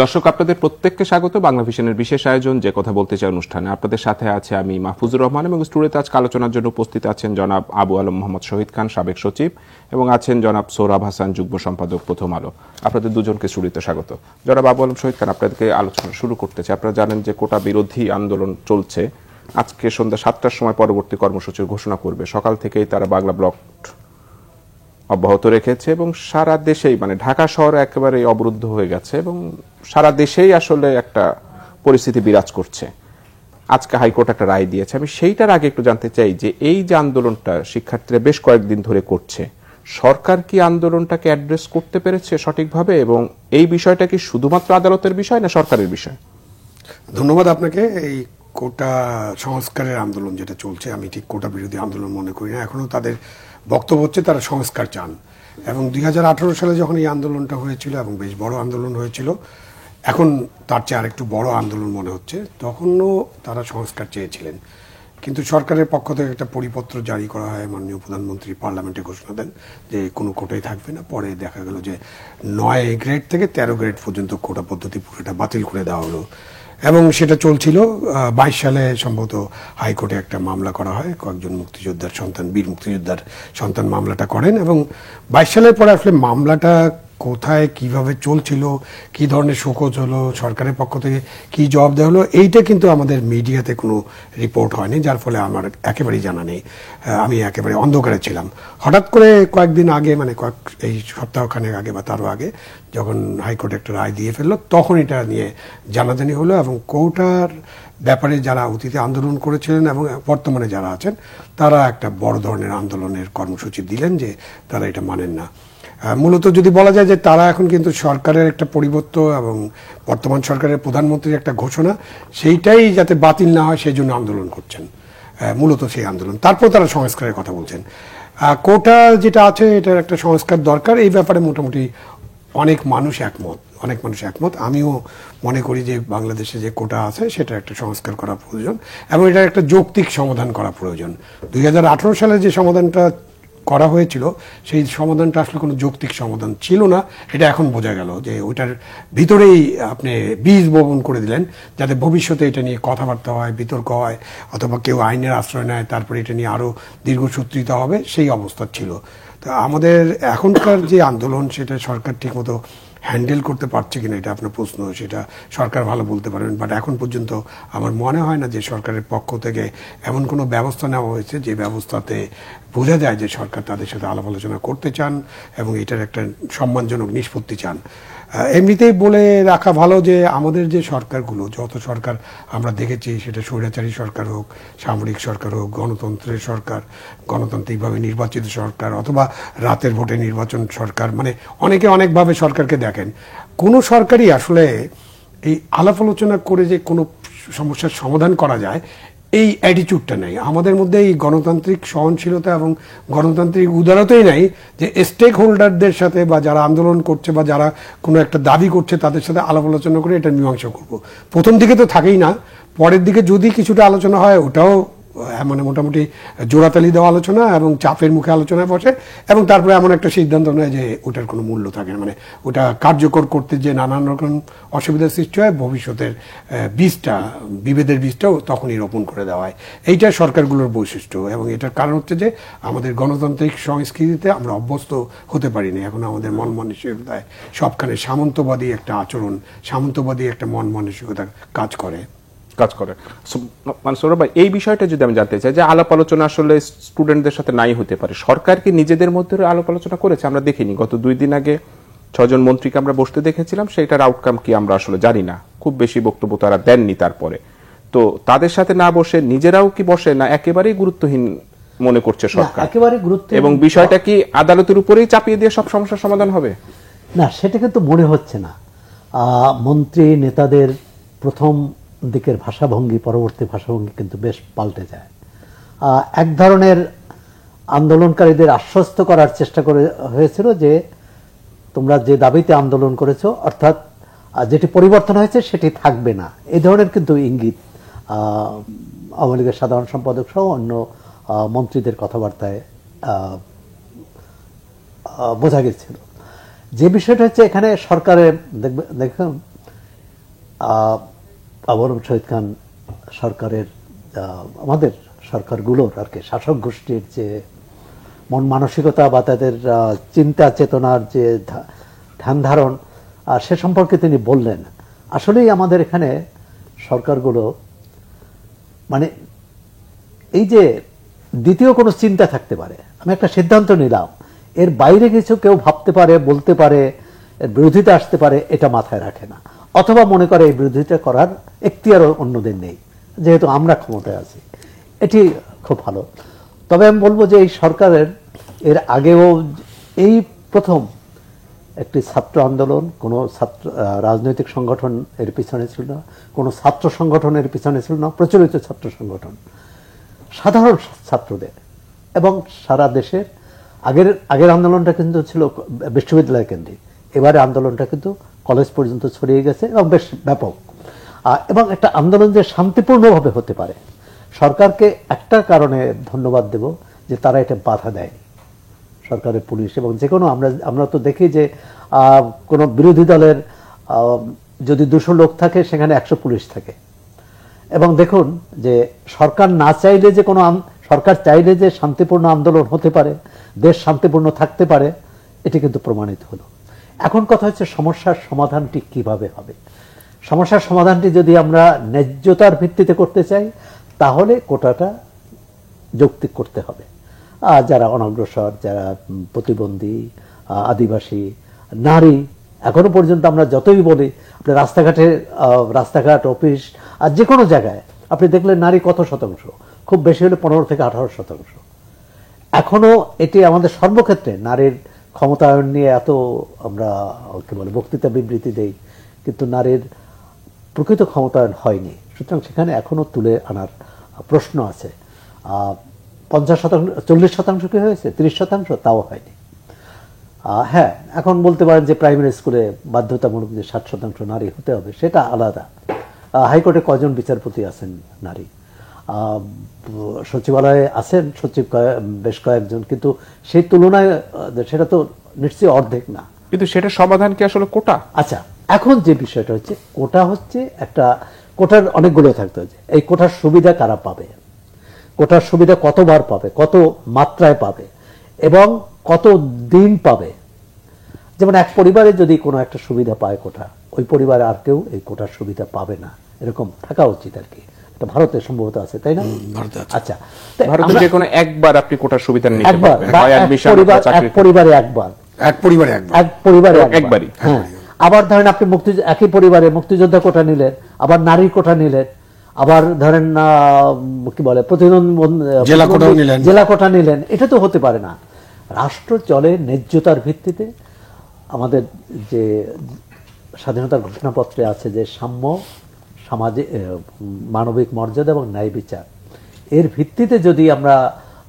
দর্শক, আপনাদের প্রত্যেককে স্বাগত বাংলা ভিশনের বিশেষ আয়োজন যে কথা বলতে চাই অনুষ্ঠানে। আপনাদের সাথে আছে আমি মাহফুজুর রহমান এবং স্টুডিওতে আজকে আলোচনার জন্য উপস্থিত আছেন জনাব আবু আলম মোহাম্মদ শহীদ খান, সাবেক সচিব, এবং আছেন জনাব সোহরাব হাসান, যুগ্ম সম্পাদক, প্রথম আলো। আপনাদের দুজনকে স্টুডিওতে স্বাগত। জনাব আবু আলম শহীদ খান, আপনাদেরকে আলোচনা শুরু করতে চাই। আপনারা জানেন যে কোটা বিরোধী আন্দোলন চলছে। আজকে সন্ধ্যা 7টার সময় পরবর্তী কর্মসূচির ঘোষণা করবে। সকাল থেকেই তারা বাংলা ব্লক অব্যাহত রেখেছে এবং সারা দেশেই, মানে ঢাকা শহর একেবারে অবরুদ্ধ হয়ে গেছে এবং সারা দেশেই আসলে একটা পরিস্থিতি বিরাজ করছে। আজকে হাইকোর্ট একটা রায় দিয়েছে। আমি সেইটার আগে একটু জানতে চাই যে এই যে আন্দোলনটা শিক্ষার্থীরা বেশ কয়েকদিন ধরে করছে, সরকার কি আন্দোলনটাকে অ্যাড্রেস করতে পেরেছে সঠিকভাবে, এবং এই বিষয়টা কি শুধুমাত্র আদালতের বিষয় না সরকারের বিষয়? ধন্যবাদ আপনাকে। এই কোটা সংস্কারের আন্দোলন যেটা চলছে, আমি ঠিক কোটা বিরোধী আন্দোলন মনে করি না। এখনো তাদের বক্তব্য হচ্ছে তারা সংস্কার চান, এবং 2018 সালে যখন এই আন্দোলনটা হয়েছিল এবং বেশ বড় আন্দোলন হয়েছিল, এখন তার চেয়ে আরেকটু বড় আন্দোলন মনে হচ্ছে। তখনও তারা সংস্কার চেয়েছিলেন, কিন্তু সরকারের পক্ষ থেকে একটা পরিপত্র জারি করা হয়। মাননীয় প্রধানমন্ত্রী পার্লামেন্টে ঘোষণা দেন যে কোনো কোটাই থাকবে না। পরে দেখা গেল যে 9 গ্রেড থেকে 13 গ্রেড পর্যন্ত কোটা পদ্ধতি পুরোটা বাতিল করে দেওয়া হলো, এবং সেটা চলছিল। 22 সালে সম্ভবত হাইকোর্টে একটা মামলা করা হয়। কয়েকজন মুক্তিযোদ্ধার সন্তান, বীর মুক্তিযোদ্ধার সন্তান মামলাটা করেন, এবং 22 সালের পরে আসলে মামলাটা কোথায় কিভাবে চলছিল, কি ধরনের শোকজ হলো, সরকারের পক্ষ থেকে কি জবাব দেওয়া হলো, এইটা কিন্তু আমাদের মিডিয়াতে কোনো রিপোর্ট হয়নি, যার ফলে আমার একেবারেই জানা নেই। আমি একেবারে অন্ধকারে ছিলাম। হঠাৎ করে কয়েকদিন আগে, মানে এই সপ্তাহখানেক আগে বা তারও আগে, যখন হাইকোর্ট একটা রায় দিয়ে ফেললো, তখন এটা নিয়ে জানাজানি হলো, এবং কোটার ব্যাপারে যারা অতীতে আন্দোলন করেছিলেন এবং বর্তমানে যারা আছেন, তারা একটা বড় ধরনের আন্দোলনের কর্মসূচি দিলেন যে তারা এটা মানেন না। মূলত যদি বলা যায় যে তারা এখন কিন্তু সরকারের একটা পরিবর্তন এবং বর্তমান সরকারের প্রধানমন্ত্রীর একটা ঘোষণা, সেইটাই যাতে বাতিল না হয় সেই জন্য আন্দোলন করছেন, মূলত সেই আন্দোলন। তারপর তারা সংস্কারের কথা বলছেন। কোটা যেটা আছে, এটার একটা সংস্কার দরকার, এই ব্যাপারে মোটামুটি অনেক মানুষ একমত। আমিও মনে করি যে বাংলাদেশে যে কোটা আছে সেটা একটা সংস্কার করা প্রয়োজন, এবং এটার একটা যৌক্তিক সমাধান করা প্রয়োজন। 2018 সালে যে সমাধানটা করা হয়েছিল, সেই সমাধানটা আসলে কোনো যৌক্তিক সমাধান ছিল না। এটা এখন বোঝা গেল যে ওইটার ভিতরেই আপনি বীজ বপন করে দিলেন, যাতে ভবিষ্যতে এটা নিয়ে কথাবার্তা হয়, বিতর্ক হয়, অথবা কেউ আইনের আশ্রয় নেয়, তারপরে এটা নিয়ে আরও দীর্ঘসূত্রিতা হবে, সেই অবস্থা ছিল। তা আমাদের এখনকার যে আন্দোলন, সেটা সরকার ঠিকমতো হ্যান্ডেল করতে পারছে কিনা, এটা আপনার প্রশ্ন, সেটা সরকার ভালো বলতে পারবেন। বাট এখন পর্যন্ত আমার মনে হয় না যে সরকারের পক্ষ থেকে এমন কোনো ব্যবস্থা নেওয়া হয়েছে যে ব্যবস্থাতে বোঝা যায় যে সরকার তাদের সাথে আলাপ আলোচনা করতে চান এবং এটার একটা সম্মানজনক নিষ্পত্তি চান। এমনিতেই বলে রাখা ভালো যে আমাদের যে সরকারগুলো, যত সরকার আমরা দেখেছি, সেটা স্বৈরাচারী সরকার হোক, সামরিক সরকার হোক, গণতন্ত্রের সরকার, গণতান্ত্রিকভাবে নির্বাচিত সরকার, অথবা রাতের ভোটে নির্বাচন সরকার, মানে অনেকে অনেকভাবে সরকারকে দেখেন। কোনো সরকারই আসলে এই আলাপ আলোচনা করে যে কোনো সমস্যার সমাধান করা যায়, এই অ্যাটিটিউডটা নেই আমাদের মধ্যে। এই গণতান্ত্রিক সহনশীলতা এবং গণতান্ত্রিক উদারতাই নাই যে স্টেক হোল্ডারদের সাথে, বা যারা আন্দোলন করছে বা যারা কোনো একটা দাবি করছে, তাদের সাথে আলাপ আলোচনা করে এটা মীমাংসা করব। প্রথম দিকে তো থাকেই না, পরের দিকে যদি কিছুটা আলোচনা হয়, ওটাও মানে মোটামুটি জোড়াতালি দেওয়া আলোচনা এবং চাপের মুখে আলোচনায় বসে, এবং তারপরে এমন একটা সিদ্ধান্ত নেয় যে ওটার কোনো মূল্য থাকে না, মানে ওটা কার্যকর করতে যে নানান রকম অসুবিধার সৃষ্টি হয়, ভবিষ্যতের বিভেদের বীজটাও তখনই রোপণ করে দেওয়া হয়। এইটা সরকারগুলোর বৈশিষ্ট্য, এবং এটার কারণ হচ্ছে যে আমাদের গণতান্ত্রিক সংস্কৃতিতে আমরা অভ্যস্ত হতে পারিনি। এখন আমাদের মন মানসিকতায় সবখানে সামন্তবাদী একটা আচরণ, সামন্তবাদী একটা মন মানসিকতা কাজ করে। মানসুর ভাই, এই বিষয়টা যদি আমি জানতে চাই যে আলাপ আলোচনা আসলে স্টুডেন্টদের সাথে নাই হতে পারে, সরকার কি নিজেদের মধ্যে আলাপ আলোচনা করেছে? আমরা দেখিনি। গত 2 দিন আগে 6 জন মন্ত্রীকে আমরা বসতে দেখেছিলাম, সেইটার আউটকাম কি আমরা আসলে জানি না। খুব বেশি বক্তব্য তারা দেননি। তারপরে তো তাদের সাথে না বসে নিজেরাও কি বসে না একেবারেই গুরুত্বহীন মনে করছে সরকার, একেবারে গুরুত্বহীন, এবং বিষয়টা কি আদালতের উপরেই চাপিয়ে দিয়ে সব সমস্যার সমাধান হবে? না, সেটা কিন্তু মনে হচ্ছে না। মন্ত্রী নেতাদের প্রথম দিকের ভাষাভঙ্গি, পরবর্তী ভাষাভঙ্গি কিন্তু বেশ পাল্টে যায়। এক ধরনের আন্দোলনকারীদের আশ্বস্ত করার চেষ্টা হয়েছিল যে তোমরা যে দাবিতে আন্দোলন করেছো, অর্থাৎ যেটি পরিবর্তন হয়েছে সেটি থাকবে না, এই ধরনের কিন্তু ইঙ্গিত আওয়ামী লীগের সাধারণ সম্পাদক সহ অন্য মন্ত্রীদের কথাবার্তায় বোঝা গেছিল। যে বিষয়টা হচ্ছে, এখানে সরকারের দেখুন আবুল শহীদ খান সরকারের আমাদের সরকারগুলোর আর কি শাসক গোষ্ঠীর যে মন মানসিকতা বা তাদের চিন্তা চেতনার যে ধ্যান ধারণ সে সম্পর্কে তিনি বললেন। আসলেই আমাদের এখানে সরকারগুলো মানে এই যে দ্বিতীয় কোনো চিন্তা থাকতে পারে, আমি একটা সিদ্ধান্ত নিলাম, এর বাইরে কিছু কেউ ভাবতে পারে, বলতে পারে, এর বিরোধিতা আসতে পারে, এটা মাথায় রাখে না, অথবা মনে করে এই বিরোধিতা করার এখতিয়ারও অন্যদের নেই, যেহেতু আমরা ক্ষমতায় আছি। এটি খুব ভালো। তবে আমি বলবো যে এই সরকারের এর আগেও এই প্রথম একটি ছাত্র আন্দোলন, কোনো ছাত্র রাজনৈতিক সংগঠন এর পিছনে ছিল না, কোনো ছাত্র সংগঠনের পিছনে ছিল না, প্রচলিত ছাত্র সংগঠন, সাধারণ ছাত্রদের এবং সারা দেশের আগের আন্দোলনটা কিন্তু ছিল বিশ্ববিদ্যালয় কেন্দ্রিক, এবারে আন্দোলনটা কিন্তু কলেজ পর্যন্ত ছড়িয়ে গেছে এবং বেশ ব্যাপক। এবং একটা আন্দোলন যে শান্তিপূর্ণভাবে হতে পারে, সরকারকে একটা কারণে ধন্যবাদ দেব যে তারা এটা বাধা দেয়নি। সরকারের পুলিশ এবং যে কোনো আমরা তো দেখি যে কোনো বিরোধী দলের যদি 200 লোক থাকে সেখানে 100 পুলিশ থাকে। এবং দেখুন যে সরকার না চাইলে যে কোনো সরকার চাইলে যে শান্তিপূর্ণ আন্দোলন হতে পারে, দেশ শান্তিপূর্ণ থাকতে পারে, এটি কিন্তু প্রমাণিত হলো। এখন কথা হচ্ছে সমস্যার সমাধানটি কিভাবে হবে। সমস্যার সমাধানটি যদি আমরা ন্যায্যতার ভিত্তিতে করতে চাই তাহলে কোটাটা যৌক্তিক করতে হবে। যারা অনগ্রসর, যারা প্রতিবন্ধী, আদিবাসী, নারী, এখনো পর্যন্ত আমরা যতই বলি, আপনি রাস্তাঘাট, অফিস আর যে কোনো জায়গায় আপনি দেখলেন নারী কত শতাংশ, খুব বেশি হলে 15 থেকে 18%। এখনো এটি আমাদের সর্বক্ষেত্রে নারীর ক্ষমতায়ন নিয়ে এত আমরা কি বলে বক্তৃতা বিবৃতি দেই, কিন্তু নারীর প্রকৃত ক্ষমতায়ন হয়নি। সুতরাং সেখানে এখনো তুলে আনার প্রশ্ন আছে। 50%, 40% কি হয়েছে, 30%, তাও হয়নি। হ্যাঁ, এখন বলতে পারেন যে প্রাইমারি স্কুলে বাধ্যতামূলক যে 60% নারী হতে হবে, সেটা আলাদা। হাইকোর্টে কজন বিচারপতি আছেন নারী, সচিবালয়ে আছেন সচিব বেশ কয়েকজন, কিন্তু সেই তুলনায় সেটা তো নিশ্চয়ই অর্ধেক না। কিন্তু সেটা সমাধান কি আসলে কোটা? আচ্ছা, এখন যে বিষয়টা হচ্ছে কোটা হচ্ছে একটা, কোটার অনেকগুলো থাকতে হচ্ছে। এই কোটার সুবিধা কারা পাবে, কোটার সুবিধা কতবার পাবে, কত মাত্রায় পাবে এবং কত দিন পাবে। যেমন এক পরিবারে যদি কোনো একটা সুবিধা পায় কোটা, ওই পরিবারে আর কেউ এই কোটার সুবিধা পাবে না, এরকম থাকা উচিত আর কি। এটা ভারতে সম্ভবত আছে, তাই না? আচ্ছা, ভারতে যে কোনো একবার আপনি কোটার সুবিধা নিতে একবার, পারবেন, এক পরিবারে একবার, এক পরিবারে একবারই। হ্যাঁ, আবার ধরেন আপনি একই পরিবারে মুক্তিযোদ্ধা কোটা নিলেন, আবার নারী কোটা নিলেন, আবার ধরেন কি বলে জেলা কোটা নিলেন, এটা তো হতে পারে না। রাষ্ট্র চলে ন্যায্যতার ভিত্তিতে। আমাদের যে স্বাধীনতার ঘোষণাপত্রে আছে যে সাম্য, সামাজিক মানবিক মর্যাদা এবং ন্যায় বিচার, এর ভিত্তিতে যদি আমরা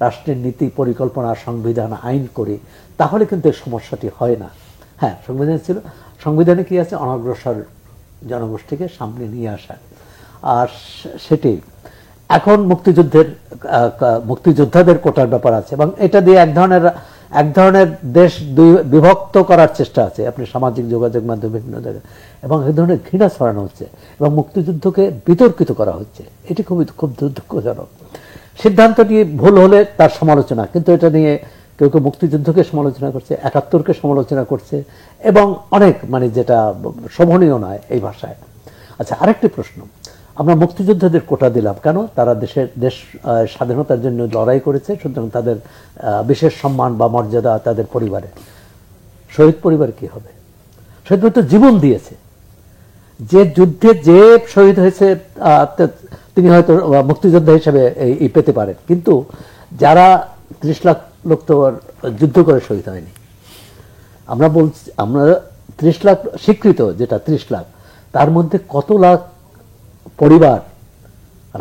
রাষ্ট্রের নীতি, পরিকল্পনা, সংবিধান, আইন করি তাহলে কিন্তু এই সমস্যাটি হয় না। হ্যাঁ, সংবিধানে কি আছে, অনগ্রসর জনগোষ্ঠীকে সামনে নিয়ে আসা, আর সেটি এখন মুক্তিযোদ্ধাদের কোটার ব্যাপার আছে এবং এটা দিয়ে এক ধরনের দেশ বিভক্ত করার চেষ্টা আছে আপনি সামাজিক যোগাযোগ মাধ্যমে বিভিন্ন জায়গায়, এবং এক ধরনের ঘৃণা ছড়ানো হচ্ছে এবং মুক্তিযুদ্ধকে বিতর্কিত করা হচ্ছে। এটি খুব দুঃখজনক। সিদ্ধান্তটি ভুল হলে তার সমালোচনা, কিন্তু এটা নিয়ে কেউ কেউ মুক্তিযুদ্ধকে সমালোচনা করছে, 71কে সমালোচনা করছে এবং অনেক যেটা শোভনীয় নয় এই ভাষায়। আচ্ছা, আরেকটি প্রশ্ন, আমরা মুক্তিযোদ্ধাদের কোটা দিলাম কেন? তারা দেশ স্বাধীনতার জন্য লড়াই করেছে, সুতরাং তাদের বিশেষ সম্মান বা মর্যাদা তাদের পরিবারে। শহীদ পরিবার কি হবে? শহীদ পরিবার তো জীবন দিয়েছে, যে যুদ্ধে যে শহীদ হয়েছে তিনি হয়তো মুক্তিযোদ্ধা হিসেবে এই পেতে পারেন, কিন্তু যারা 30 লাখ লোক তো যুদ্ধ করে শহীদ হয়নি। আমরা 30 লাখ স্বীকৃত, যেটা 30 লাখ, তার মধ্যে কত লাখ পরিবার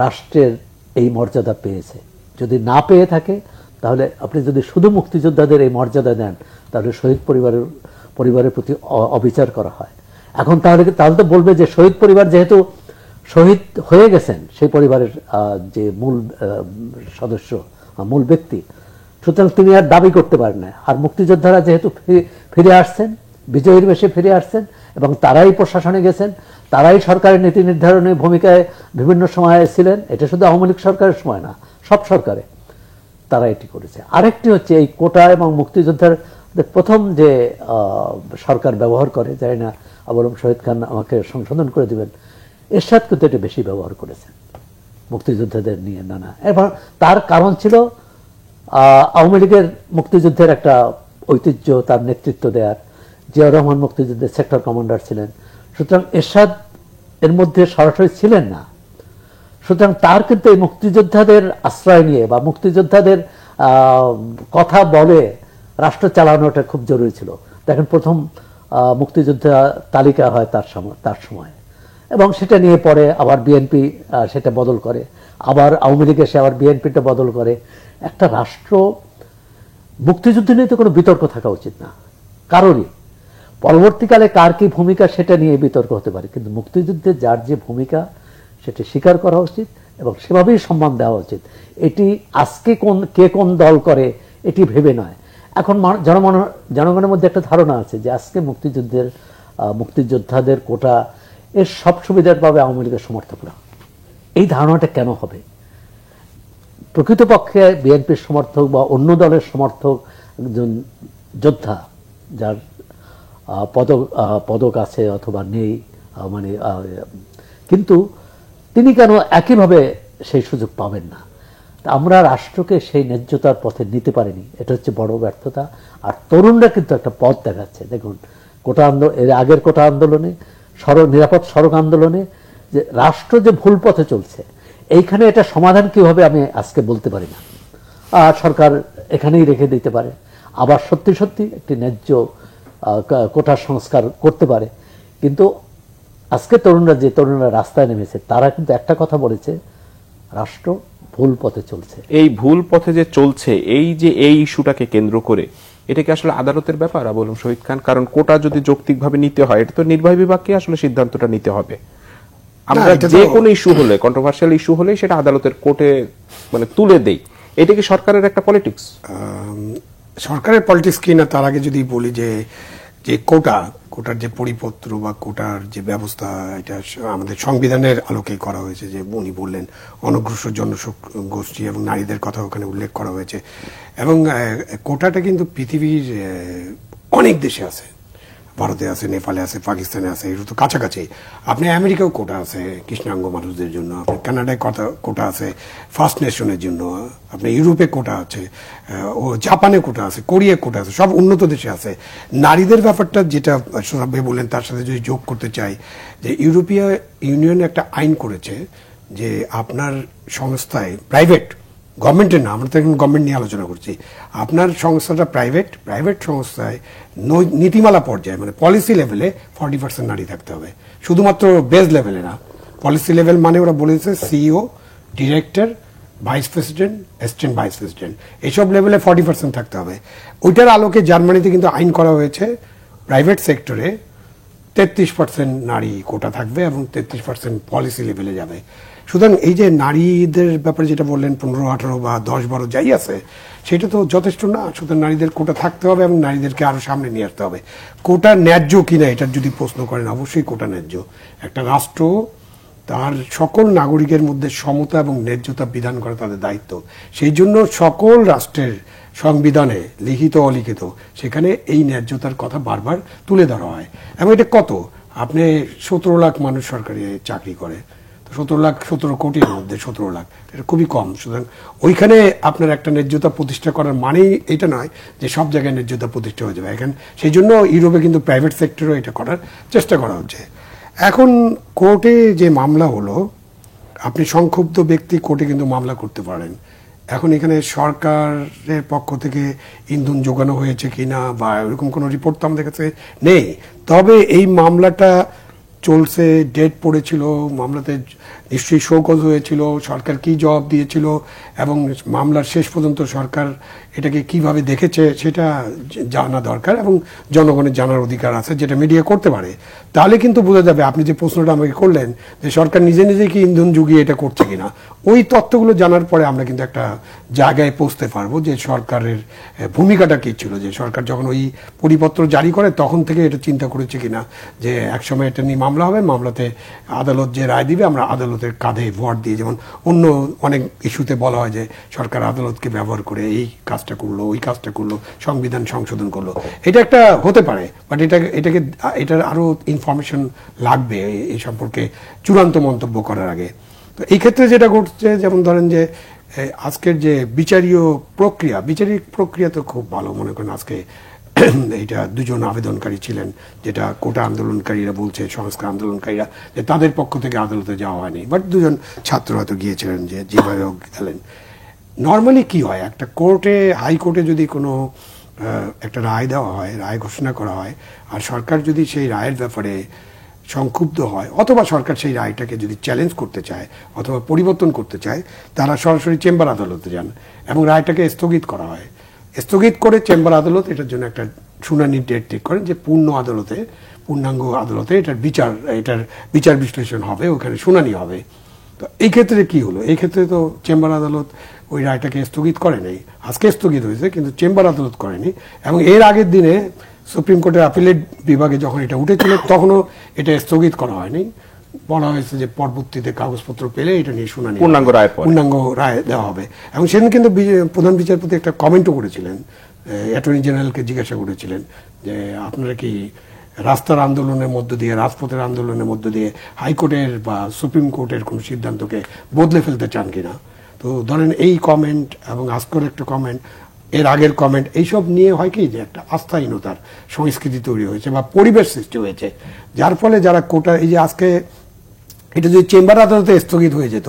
রাষ্ট্রের এই মর্যাদা পেয়েছে? যদি না পেয়ে থাকে তাহলে আপনি যদি শুধু মুক্তিযোদ্ধাদের এই মর্যাদা দেন তাহলে শহীদ পরিবারের প্রতি অবিচার করা হয়। এখন তাহলে তো বলবে যে শহীদ পরিবার যেহেতু শহীদ হয়ে গেছেন, সেই পরিবারের যে মূল সদস্য, মূল ব্যক্তি, সুতরাং তিনি আর দাবি করতে পারেন না। আর মুক্তিযোদ্ধারা যেহেতু ফিরে আসছেন, বিজয়ীর বেশে ফিরে আসছেন এবং তারাই প্রশাসনে গেছেন, তারাই সরকারের নীতি নির্ধারণের ভূমিকায় বিভিন্ন সময়ে ছিলেন। এটা শুধু আওয়ামী লীগ সরকারের সময় না, সব সরকারে তারা এটি করেছে। আরেকটি হচ্ছে এই কোটা এবং মুক্তিযোদ্ধার প্রথম যে সরকার ব্যবহার করে, জানি না আবুল শহীদ খান আমাকে সংশোধন করে দিবেন, এরশাদ কিন্তু এটা বেশি ব্যবহার করেছেন মুক্তিযোদ্ধাদের নিয়ে নানা। এবং তার কারণ ছিল আওয়ামী লীগের মুক্তিযুদ্ধের একটা ঐতিহ্য, তার নেতৃত্ব দেওয়ার। জিয়াউর রহমান মুক্তিযুদ্ধের সেক্টর কমান্ডার ছিলেন, সুতরাং এরশাদ এর মধ্যে সরাসরি ছিলেন না। সুতরাং তার কিন্তু এই মুক্তিযোদ্ধাদের আশ্রয় নিয়ে বা মুক্তিযোদ্ধাদের কথা বলে রাষ্ট্র চালানোটা খুব জরুরি ছিল। দেখেন প্রথম মুক্তিযোদ্ধা তালিকা হয় তার সময়, এবং সেটা নিয়ে পরে আবার বিএনপি সেটা বদল করে, আবার আওয়ামী লীগ এসে আবার বিএনপিটা বদল করে। একটা রাষ্ট্র মুক্তিযুদ্ধ নিয়ে তো কোনো বিতর্ক থাকা উচিত না কারোরই। পরবর্তীকালে কার কি ভূমিকা সেটা নিয়ে বিতর্ক হতে পারে, কিন্তু মুক্তিযুদ্ধে যার যে ভূমিকা সেটি স্বীকার করা উচিত এবং সেভাবেই সম্মান দেওয়া উচিত। এটি আজকে কে কোন দল করে এটি ভেবে নয়। এখন জনগণের মধ্যে একটা ধারণা আছে যে আজকে মুক্তিযোদ্ধাদের কোটা এর সব সুবিধার পাবে আওয়ামী লীগের সমর্থকরা। এই ধারণাটা কেন হবে? প্রকৃতপক্ষে বিএনপির সমর্থক বা অন্য দলের সমর্থক একজন যোদ্ধা যার পদক আছে অথবা নেই, মানে কিন্তু তিনি কেন একইভাবে সেই সুযোগ পাবেন না? আমরা রাষ্ট্রকে সেই ন্যায্যতার পথে নিতে পারিনি, এটা হচ্ছে বড় ব্যর্থতা। আর তরুণরা কিন্তু একটা পথ দেখাচ্ছে। দেখুন কোটা আন্দোলন, এর আগের কোটা আন্দোলনে, নিরাপদ সড়ক আন্দোলনে যে রাষ্ট্র যে ভুল পথে চলছে, এইখানে এটা সমাধান কি হবে আমি আজকে বলতে পারি না। সরকার এখানেই রেখে দিতে পারে, আবার সত্যি সত্যি একটি ন্যায্য কোটার সংস্কার করতে পারে। কিন্তু আজকে তরুণরা রাস্তায় নেমেছে, তারা কিন্তু একটা কথা বলেছে, রাষ্ট্র ভুল পথে চলছে। এই ভুল পথে যে চলছে, এই যে এই ইস্যুটাকে কেন্দ্র করে, এটা কি আসলে আদালতের ব্যাপার আবুল শহীদ খান? কারণ কোটা যদি যৌক্তিকভাবে নিতে হয়, এটা তো নির্বাহী বিভাগকে আসলে সিদ্ধান্তটা নিতে হবে। আমরা যে কোনো ইস্যু হলে, কন্ট্রোভার্সিয়াল ইস্যু হলে সেটা আদালতের কোর্টে মানে তুলে দেই। এটা কি সরকারের একটা পলিটিক্স? সরকারের পলিটিক্স কি না, তার আগে যদি বলি যে কোটার যে পরিপত্র বা কোটার যে ব্যবস্থা, এটা আমাদের সংবিধানের আলোকে করা হয়েছে। যে উনি বললেন অনগ্রসর জনগোষ্ঠী এবং নারীদের কথা ওখানে উল্লেখ করা হয়েছে। এবং কোটাটা কিন্তু পৃথিবীর অনেক দেশে আছে, ভারতে আছে, নেপালে আছে, পাকিস্তানে আছে, এগুলো তো কাছাকাছি। আপনি আমেরিকাও কোটা আছে কৃষ্ণাঙ্গ মানুষদের জন্য, আপনি কানাডায় কোটা আছে ফার্স্ট নেশনের জন্য, আপনি ইউরোপে কোটা আছে, ও জাপানে কোটা আছে, কোরিয়া কোটা আছে, সব উন্নত দেশে আছে। নারীদের ব্যাপারটা যেটা সোনাব ভাই বললেন, তার সাথে যদি যোগ করতে চাই, যে ইউরোপীয় ইউনিয়ন একটা আইন করেছে যে আপনার সংস্থায়, প্রাইভেট, গভর্নমেন্টের না, আমরা তো এখন গভর্নমেন্ট নিয়ে আলোচনা করছি, আপনার সংস্থাটা প্রাইভেট সংস্থায় নীতিমালা পর্যায়ে মানে পলিসি লেভেলে 40% নারী থাকতে হবে। শুধুমাত্র বেস লেভেলে না, পলিসি লেভেল মানে ওরা বলেছে CEO, director, vice president, assistant vice president, এইসব লেভেলে 40% থাকতে হবে। ওইটার আলোকে জার্মানিতে কিন্তু আইন করা হয়েছে প্রাইভেট সেক্টরে 33% নারী কোটা থাকবে এবং 33% পলিসি লেভেলে যাবে। সুতরাং এই যে নারীদের ব্যাপারে যেটা বললেন 15, 18 বা 10, 12 যাই আছে, সেটা তো যথেষ্ট না। সুতরাং নারীদের কোটা থাকতে হবে এবং নারীদেরকে আরো সামনে নিয়ে আসতে হবে। কোটা ন্যায্য কিনা এটার যদি প্রশ্ন করেন, অবশ্যই কোটা ন্যায্য। একটা রাষ্ট্র তার সকল নাগরিকের মধ্যে সমতা এবং ন্যায্যতা বিধান করা তাদের দায়িত্ব। সেই জন্য সকল রাষ্ট্রের সংবিধানে লিখিত অলিখিত সেখানে এই ন্যায্যতার কথা বারবার তুলে ধরা হয়। এবং এটা কত, আপনি 17 লাখ মানুষ সরকারি চাকরি করে, 17 কোটির মধ্যে 17 লাখ, এটা খুবই কম। সুতরাং ওইখানে আপনার একটা ন্যায্যতা প্রতিষ্ঠা করার মানেই এটা নয় যে সব জায়গায় ন্যায্যতা প্রতিষ্ঠা হয়ে যাবে। এখানে সেই জন্য ইউরোপে কিন্তু প্রাইভেট সেক্টরও এটা করার চেষ্টা করা হচ্ছে। এখন কোর্টে যে মামলা হলো, আপনি সংক্ষুব্ধ ব্যক্তি কোর্টে কিন্তু মামলা করতে পারেন। এখন এখানে সরকারের পক্ষ থেকে ইন্ধন যোগানো হয়েছে কিনা বা এরকম কোনো রিপোর্ট তো আমাদের কাছে নেই। তবে এই মামলাটা চলছে, ডেট পড়েছিল, মামলাতে নিশ্চয়ই শোকজ হয়েছিল, সরকার কি জবাব দিয়েছিল এবং মামলার শেষ পর্যন্ত সরকার এটাকে কিভাবে দেখেছে সেটা জানা দরকার এবং জনগণের জানার অধিকার আছে, যেটা মিডিয়া করতে পারে। তাহলে কিন্তু বোঝা যাবে, আপনি যে প্রশ্নটা আমাকে করলেন যে সরকার নিজে নিজে কি ইন্ধন যুগিয়ে এটা করছে কিনা, ওই তথ্যগুলো জানার পরে আমরা কিন্তু একটা জায়গায় পৌঁছতে পারবো যে সরকারের ভূমিকাটা কী ছিল, যে সরকার যখন ওই পরিপত্র জারি করে তখন থেকে এটা চিন্তা করেছে কিনা যে একসময় এটা নিয়ে মামলা হবে, মামলাতে আদালত যে রায় দিবে আমরা আদালতের কাঁধে ভর দিয়ে, যেমন অন্য অনেক ইস্যুতে বলা হয় যে সরকার আদালতকে ব্যবহার করে এই কাজটা করলো, ওই কাজটা করলো, সংবিধান সংশোধন করলো। এটা একটা হতে পারে, বাট এটার আরও ইনফরমেশন লাগবে এই সম্পর্কে চূড়ান্ত মন্তব্য করার আগে। তো এই ক্ষেত্রে যেটা ঘটছে, যেমন ধরেন যে আজকের যে বিচারিক প্রক্রিয়া তো খুব ভালো, মনে করেন আজকে এইটা দুজন আবেদনকারী ছিলেন, যেটা কোটা আন্দোলনকারীরা বলছে, সংস্কার আন্দোলনকারীরা, যে তাদের পক্ষ থেকে আদালতে যাওয়া হয়নি, বাট দুজন ছাত্র হয়তো গিয়েছিলেন, যে যেভাবে গেলেন। নর্মালি কি হয়, একটা কোর্টে, হাইকোর্টে যদি কোনো একটা রায় দেওয়া হয়, রায় ঘোষণা করা হয়, আর সরকার যদি সেই রায়ের ব্যাপারে সংক্ষুব্ধ হয় অথবা সরকার সেই রায়টাকে যদি চ্যালেঞ্জ করতে চায় অথবা পরিবর্তন করতে চায়, তারা সরাসরি চেম্বার আদালতে যান এবং রায়টাকে স্থগিত করা হয়। স্থগিত করে চেম্বার আদালত এটার জন্য একটা শুনানির ডেট ঠিক করেন, যে পূর্ণাঙ্গ আদালতে এটার বিচার বিশ্লেষণ হবে, ওখানে শুনানি হবে। তো এই ক্ষেত্রে কি হলো, এই ক্ষেত্রে তো চেম্বার আদালত ওই রায়টাকে স্থগিত করে নেই, আজকে স্থগিত হয়েছে, কিন্তু চেম্বার আদালত করেনি। এবং এর আগের দিনে সুপ্রিম কোর্টের আপিলেট বিভাগে যখন এটা উঠেছিল তখনও এটা স্থগিত করা হয়নি, বলা হয়েছে যে পরবর্তীতে কাগজপত্র পেলে এটা নিয়ে শুনানি পূর্ণাঙ্গ রায় দেওয়া হবে। এবং সেদিন কিন্তু প্রধান বিচারপতি একটা কমেন্টও করেছিলেন, অ্যাটর্নি জেনারেলকে জিজ্ঞাসা করেছিলেন যে আপনারা কি রাস্তার আন্দোলনের মধ্য দিয়ে, রাজপথের আন্দোলনের মধ্য দিয়ে হাইকোর্টের বা সুপ্রিম কোর্টের কোনো সিদ্ধান্তকে বদলে ফেলতে চান কিনা। তো ধরেন এই কমেন্ট এবং আজকের একটা কমেন্ট, এর আগের কমেন্ট, এইসব নিয়ে হয় কি যে একটা আস্থাহীনতার সংস্কৃতি তৈরি হয়েছে বা পরিবেশ সৃষ্টি হয়েছে, যার ফলে যারা কোটা, এই যে আজকে এটা যদি চেম্বার আদালতে স্থগিত হয়ে যেত,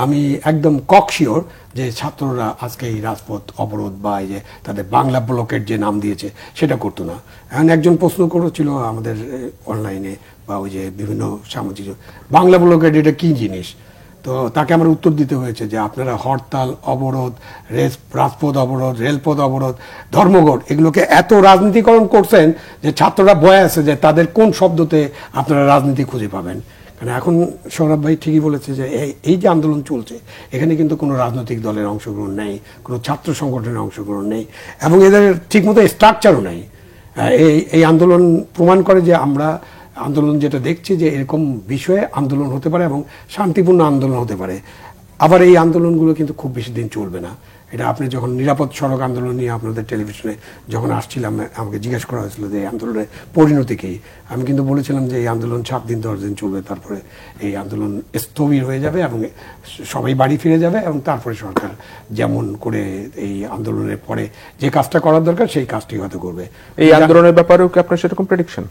আমি একদম ককশিওর যে ছাত্ররা আজকে এই রাজপথ অবরোধ বা এই যে তাদের বাংলা ব্লকের যে নাম দিয়েছে সেটা করতো না। এখন একজন প্রশ্ন করেছিল আমাদের অনলাইনে বা ওই যে বিভিন্ন সামাজিক, বাংলা ব্লকের এটা কি জিনিস, তো তাকে আমার উত্তর দিতে হয়েছে যে আপনারা হরতাল, অবরোধ, রাজপথ অবরোধ, রেলপথ অবরোধ, ধর্মঘট, এগুলোকে এত রাজনীতিকরণ করছেন যে ছাত্ররা ভয় আছে যে তাদের কোন শব্দতে আপনারা রাজনীতি খুঁজে পাবেন। কারণ এখন সৌরভ ভাই ঠিকই বলেছে যে এই যে আন্দোলন চলছে, এখানে কিন্তু কোনো রাজনৈতিক দলের অংশগ্রহণ নেই, কোনো ছাত্র সংগঠনের অংশগ্রহণ নেই এবং এদের ঠিকমতো স্ট্রাকচারও নেই। এই আন্দোলন প্রমাণ করে যে আমরা আন্দোলন যেটা দেখছি যে এরকম বিষয়ে আন্দোলন হতে পারে এবং শান্তিপূর্ণ আন্দোলন হতে পারে। আবার এই আন্দোলনগুলো কিন্তু খুব বেশি দিন চলবে না। এটা আপনি যখন নিরাপদ সড়ক আন্দোলন নিয়ে আপনাদের টেলিভিশনে যখন আসছিলাম, আমাকে জিজ্ঞেস করা হয়েছিল যে এই আন্দোলনের পরিণতি কী, আমি কিন্তু বলেছিলাম যে এই আন্দোলন 7 দিন 10 দিন চলবে, তারপরে এই আন্দোলন স্থবির হয়ে যাবে এবং সবাই বাড়ি ফিরে যাবে এবং তারপরে সরকার যেমন করে এই আন্দোলনের পরে যে কাজটা করার দরকার সেই কাজটি হয়তো করবে। এই আন্দোলনের ব্যাপারেও কি আপনার সেরকম প্রেডিকশন?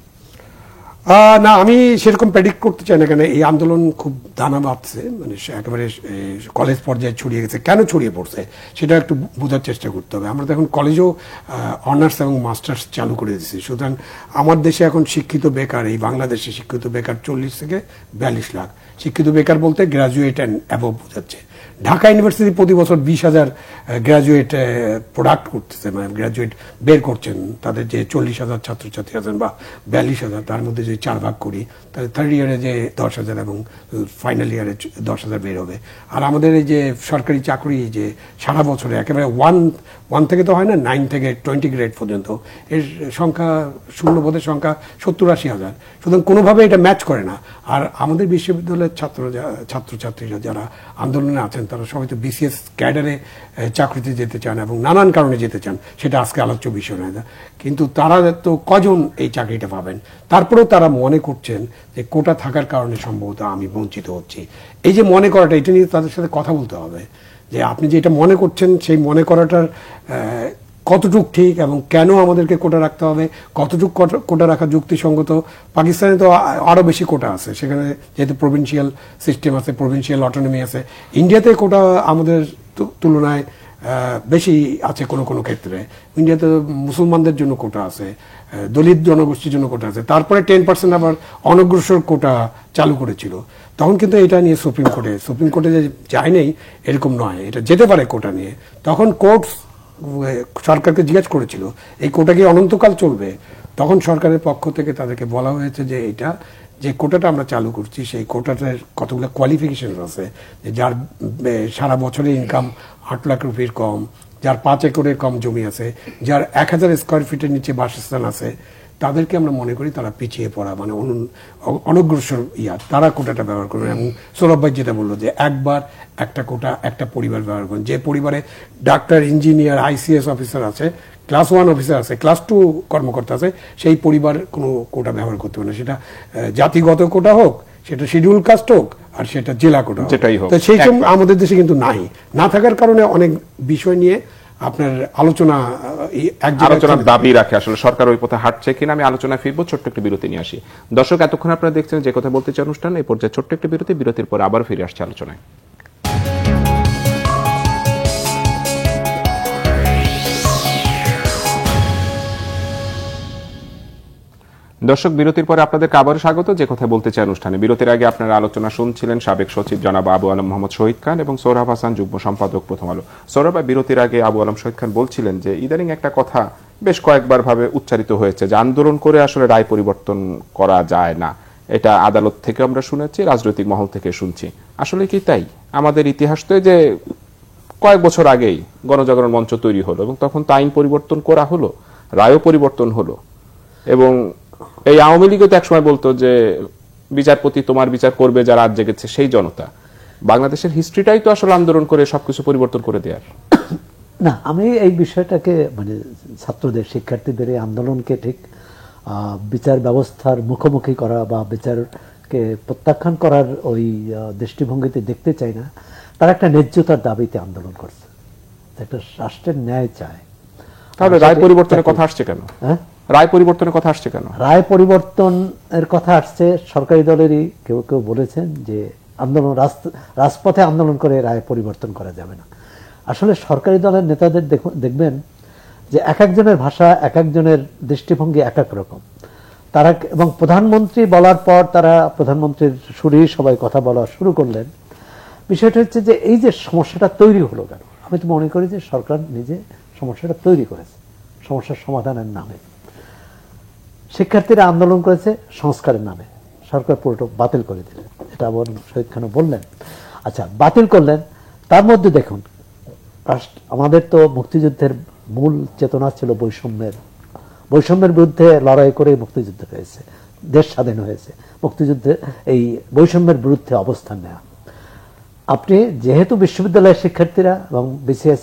না, আমি সেরকম প্রেডিক্ট করতে চাই না, কেন এই আন্দোলন খুব দানা বাঁধছে, মানে একেবারে কলেজ পর্যায়ে ছড়িয়ে গেছে। কেন ছড়িয়ে পড়ছে সেটা একটু বোঝার চেষ্টা করতে হবে। আমরা তো এখন কলেজেও অনার্স এবং মাস্টার্স চালু করে দিচ্ছি, সুতরাং আমার দেশে এখন শিক্ষিত বেকার, এই বাংলাদেশে শিক্ষিত বেকার 40 থেকে 42 লাখ। শিক্ষিত বেকার বলতে গ্রাজুয়েট অ্যান্ড অ্যাবভ বোঝাচ্ছে। ঢাকা ইউনিভার্সিটি প্রতি বছর 20,000 গ্র্যাজুয়েট প্রোডাক্ট করতেছে, মানে গ্র্যাজুয়েট বের করছেন। তাদের যে 40,000 ছাত্রছাত্রী আছেন বা 42,000, তার মধ্যে যদি 4 ভাগ করি তাহলে থার্ড ইয়ারে যে 10,000 এবং ফাইনাল ইয়ারে 10,000 বের হবে। আর আমাদের এই যে সরকারি চাকরি যে সারা বছরে একেবারে ওয়ান থেকে তো হয় না, 9 থেকে 20 গ্রেড পর্যন্ত, এর সংখ্যা, শূন্যপদের সংখ্যা 70-80,000। সুতরাং কোনোভাবে এটা ম্যাচ করে না। আর আমাদের বিশ্ববিদ্যালয়ের ছাত্রছাত্রীরা যারা আন্দোলনে আছেন তারা সবাই তো বিসিএস ক্যাডারে চাকরিতে যেতে চান এবং নানান কারণে যেতে চান, সেটা আজকে আলোচ্য বিষয় নয়। কিন্তু তারা তো কজন এই চাকরিটা পাবেন? তারপরেও তারা মনে করছেন যে কোটা থাকার কারণে সম্ভবত আমি বঞ্চিত হচ্ছি। এই যে মনে করাটা, এটা নিয়ে তাদের সাথে কথা বলতে হবে যে আপনি যে এটা মনে করছেন সেই মনে করাটার কতটুক ঠিক এবং কেন আমাদেরকে কোটা রাখতে হবে, কতটুক কোটা রাখা যুক্তিসঙ্গত। পাকিস্তানে তো আরও বেশি কোটা আছে, সেখানে যেহেতু প্রভিন্সিয়াল সিস্টেম আছে, প্রভিন্সিয়াল অটোনমি আছে। ইন্ডিয়াতে কোটা আমাদের তুলনায় বেশি আছে কোনো কোনো ক্ষেত্রে। ইন্ডিয়াতে মুসলমানদের জন্য কোটা আছে, দলিত জনগোষ্ঠীর জন্য কোটা আছে, তারপরে 10% আবার অনগ্রসর কোটা চালু করেছিল। তখন কিন্তু এটা নিয়ে সুপ্রিম কোর্টে যে যায় নেই এরকম নয়, এটা যেতে পারে কোটা নিয়ে। তখন কোর্ট সরকারকে জিজ্ঞেস করেছিল এই কোটা কি অনন্তকাল চলবে। তখন সরকারের পক্ষ থেকে তাদেরকে বলা হয়েছে যে এটা যে কোটাটা আমরা চালু করছি সেই কোটাটার কতগুলো কোয়ালিফিকেশন আছে, যে যার সারা বছরের ইনকাম 8 লাখ রুপির কম, যার 5 একরের কম জমি আছে, যার 1000 স্কোয়ার ফিটের নিচে বাসস্থান আছে, তাদেরকে আমরা মনে করি তারা পিছিয়ে পড়া মানে অনগ্রসর তারা কোটাটা ব্যবহার করবে। এবং সৌরভ ভাই যেটা বললো যে একবার একটা কোটা একটা পরিবার ব্যবহার করুন। যে পরিবারে ডাক্তার, ইঞ্জিনিয়ার, ICS অফিসার আছে, ক্লাস 1 অফিসার আছে, ক্লাস 2 কর্মকর্তা আছে, সেই পরিবার কোনো কোটা ব্যবহার করতে পারে না। সেটা জাতিগত কোটা হোক, সেটা শিডিউল কাস্ট হোক, আর সেটা জেলা কোটা যেটাই হোক। তো সেই জন্য আমাদের দেশে কিন্তু না থাকার কারণে অনেক বিষয় নিয়ে আপনার আলোচনার দাবি রাখে। আসলে সরকার ওই পথে হাঁটছে কিনা আমি আলোচনায় ফিরবো, ছোট্ট একটি বিরতি নিয়ে আসি। দর্শক, এতক্ষণ আপনারা দেখছেন যে কথা বলতে চাই অনুষ্ঠান। এই পর্যায়ে ছোট্ট একটি বিরতির পর আবার ফিরে আসছে আলোচনায়। দর্শক, বিরতির পরে আপনাদেরকে আবারও স্বাগত যে কথা বলতে চাই অনুষ্ঠানে। বিরতির আগে আপনারা আলোচনা শুনছিলেন সাবেক সচিব জনাব আবু আলম মোহাম্মদ শহীদ খান এবং সোহরাব হাসান, যুগ্ম সম্পাদক, প্রথম আলো। সোহরাব, বিরতির আগে আবু আলম শহীদ খান বলছিলেন যে ইদানিং একটা কথা বেশ কয়েকবার ভাবে উচ্চারিত হয়েছে যে আন্দোলন করে আসলে রায় পরিবর্তন করা যায় না। এটা আদালত থেকে আমরা শুনেছি, রাজনৈতিক মহল থেকে শুনছি। আসলে কি তাই? আমাদের ইতিহাস তো যে কয়েক বছর আগেই গণজাগরণ মঞ্চ তৈরি হলো এবং তখন তো আইন পরিবর্তন করা হলো, রায়ও পরিবর্তন হলো। এবং এই আওয়ামী লীগও তো একসময় বলতো যে বিচারপতি তোমার বিচার করবে যারা আজ জেগেছে সেই জনতা। বাংলাদেশের হিস্ট্রিটাই তো আসলে আন্দোলন করে সবকিছু পরিবর্তন করে দেওয়ার। না, আমি এই বিষয়টাকে মানে ছাত্রদের, শিক্ষার্থীদের এই আন্দোলনকে ঠিক বিচার ব্যবস্থার মুখোমুখি করা বা বিচারকে প্রত্যাখ্যান করার ওই দৃষ্টিভঙ্গিতে দেখতে চাই না। তারা একটা ন্যায্যতার দাবিতে আন্দোলন করছে, একটা রাষ্ট্রের ন্যায় চায়। তাহলে রায় পরিবর্তনের কথা আসছে কেন? রায় পরিবর্তনের কথা আসছে কেন? রায় পরিবর্তনের কথা আসছে সরকারি দলেরই কেউ কেউ বলেছেন যে আন্দোলন, রাজপথে আন্দোলন করে রায় পরিবর্তন করা যাবে না। আসলে সরকারি দলের নেতাদের দেখবেন যে এক একজনের ভাষা, এক একজনের দৃষ্টিভঙ্গি এক এক রকম। তারা এবং প্রধানমন্ত্রী বলার পর তারা প্রধানমন্ত্রীর সুরেই সবাই কথা বলা শুরু করলেন। বিষয়টা হচ্ছে যে এই যে সমস্যাটা তৈরি হলো কেন, আমি তো মনে করি যে সরকার নিজে সমস্যাটা তৈরি করেছে সমস্যার সমাধানের নামে। শিক্ষার্থীরা আন্দোলন করেছে সংস্কারের নামে, সরকার পুরোটা বাতিল করে দিলেন। এটা আবার শহীদ খানও বললেন। আচ্ছা, বাতিল করলেন, তার মধ্যে দেখুন আমাদের তো মুক্তিযুদ্ধের মূল চেতনা ছিল বৈষম্যের বিরুদ্ধে লড়াই করে মুক্তিযুদ্ধ হয়েছে, দেশ স্বাধীন হয়েছে। মুক্তিযুদ্ধে এই বৈষম্যের বিরুদ্ধে অবস্থান নেওয়া। আপনি যেহেতু বিশ্ববিদ্যালয়ের শিক্ষার্থীরা এবং BCS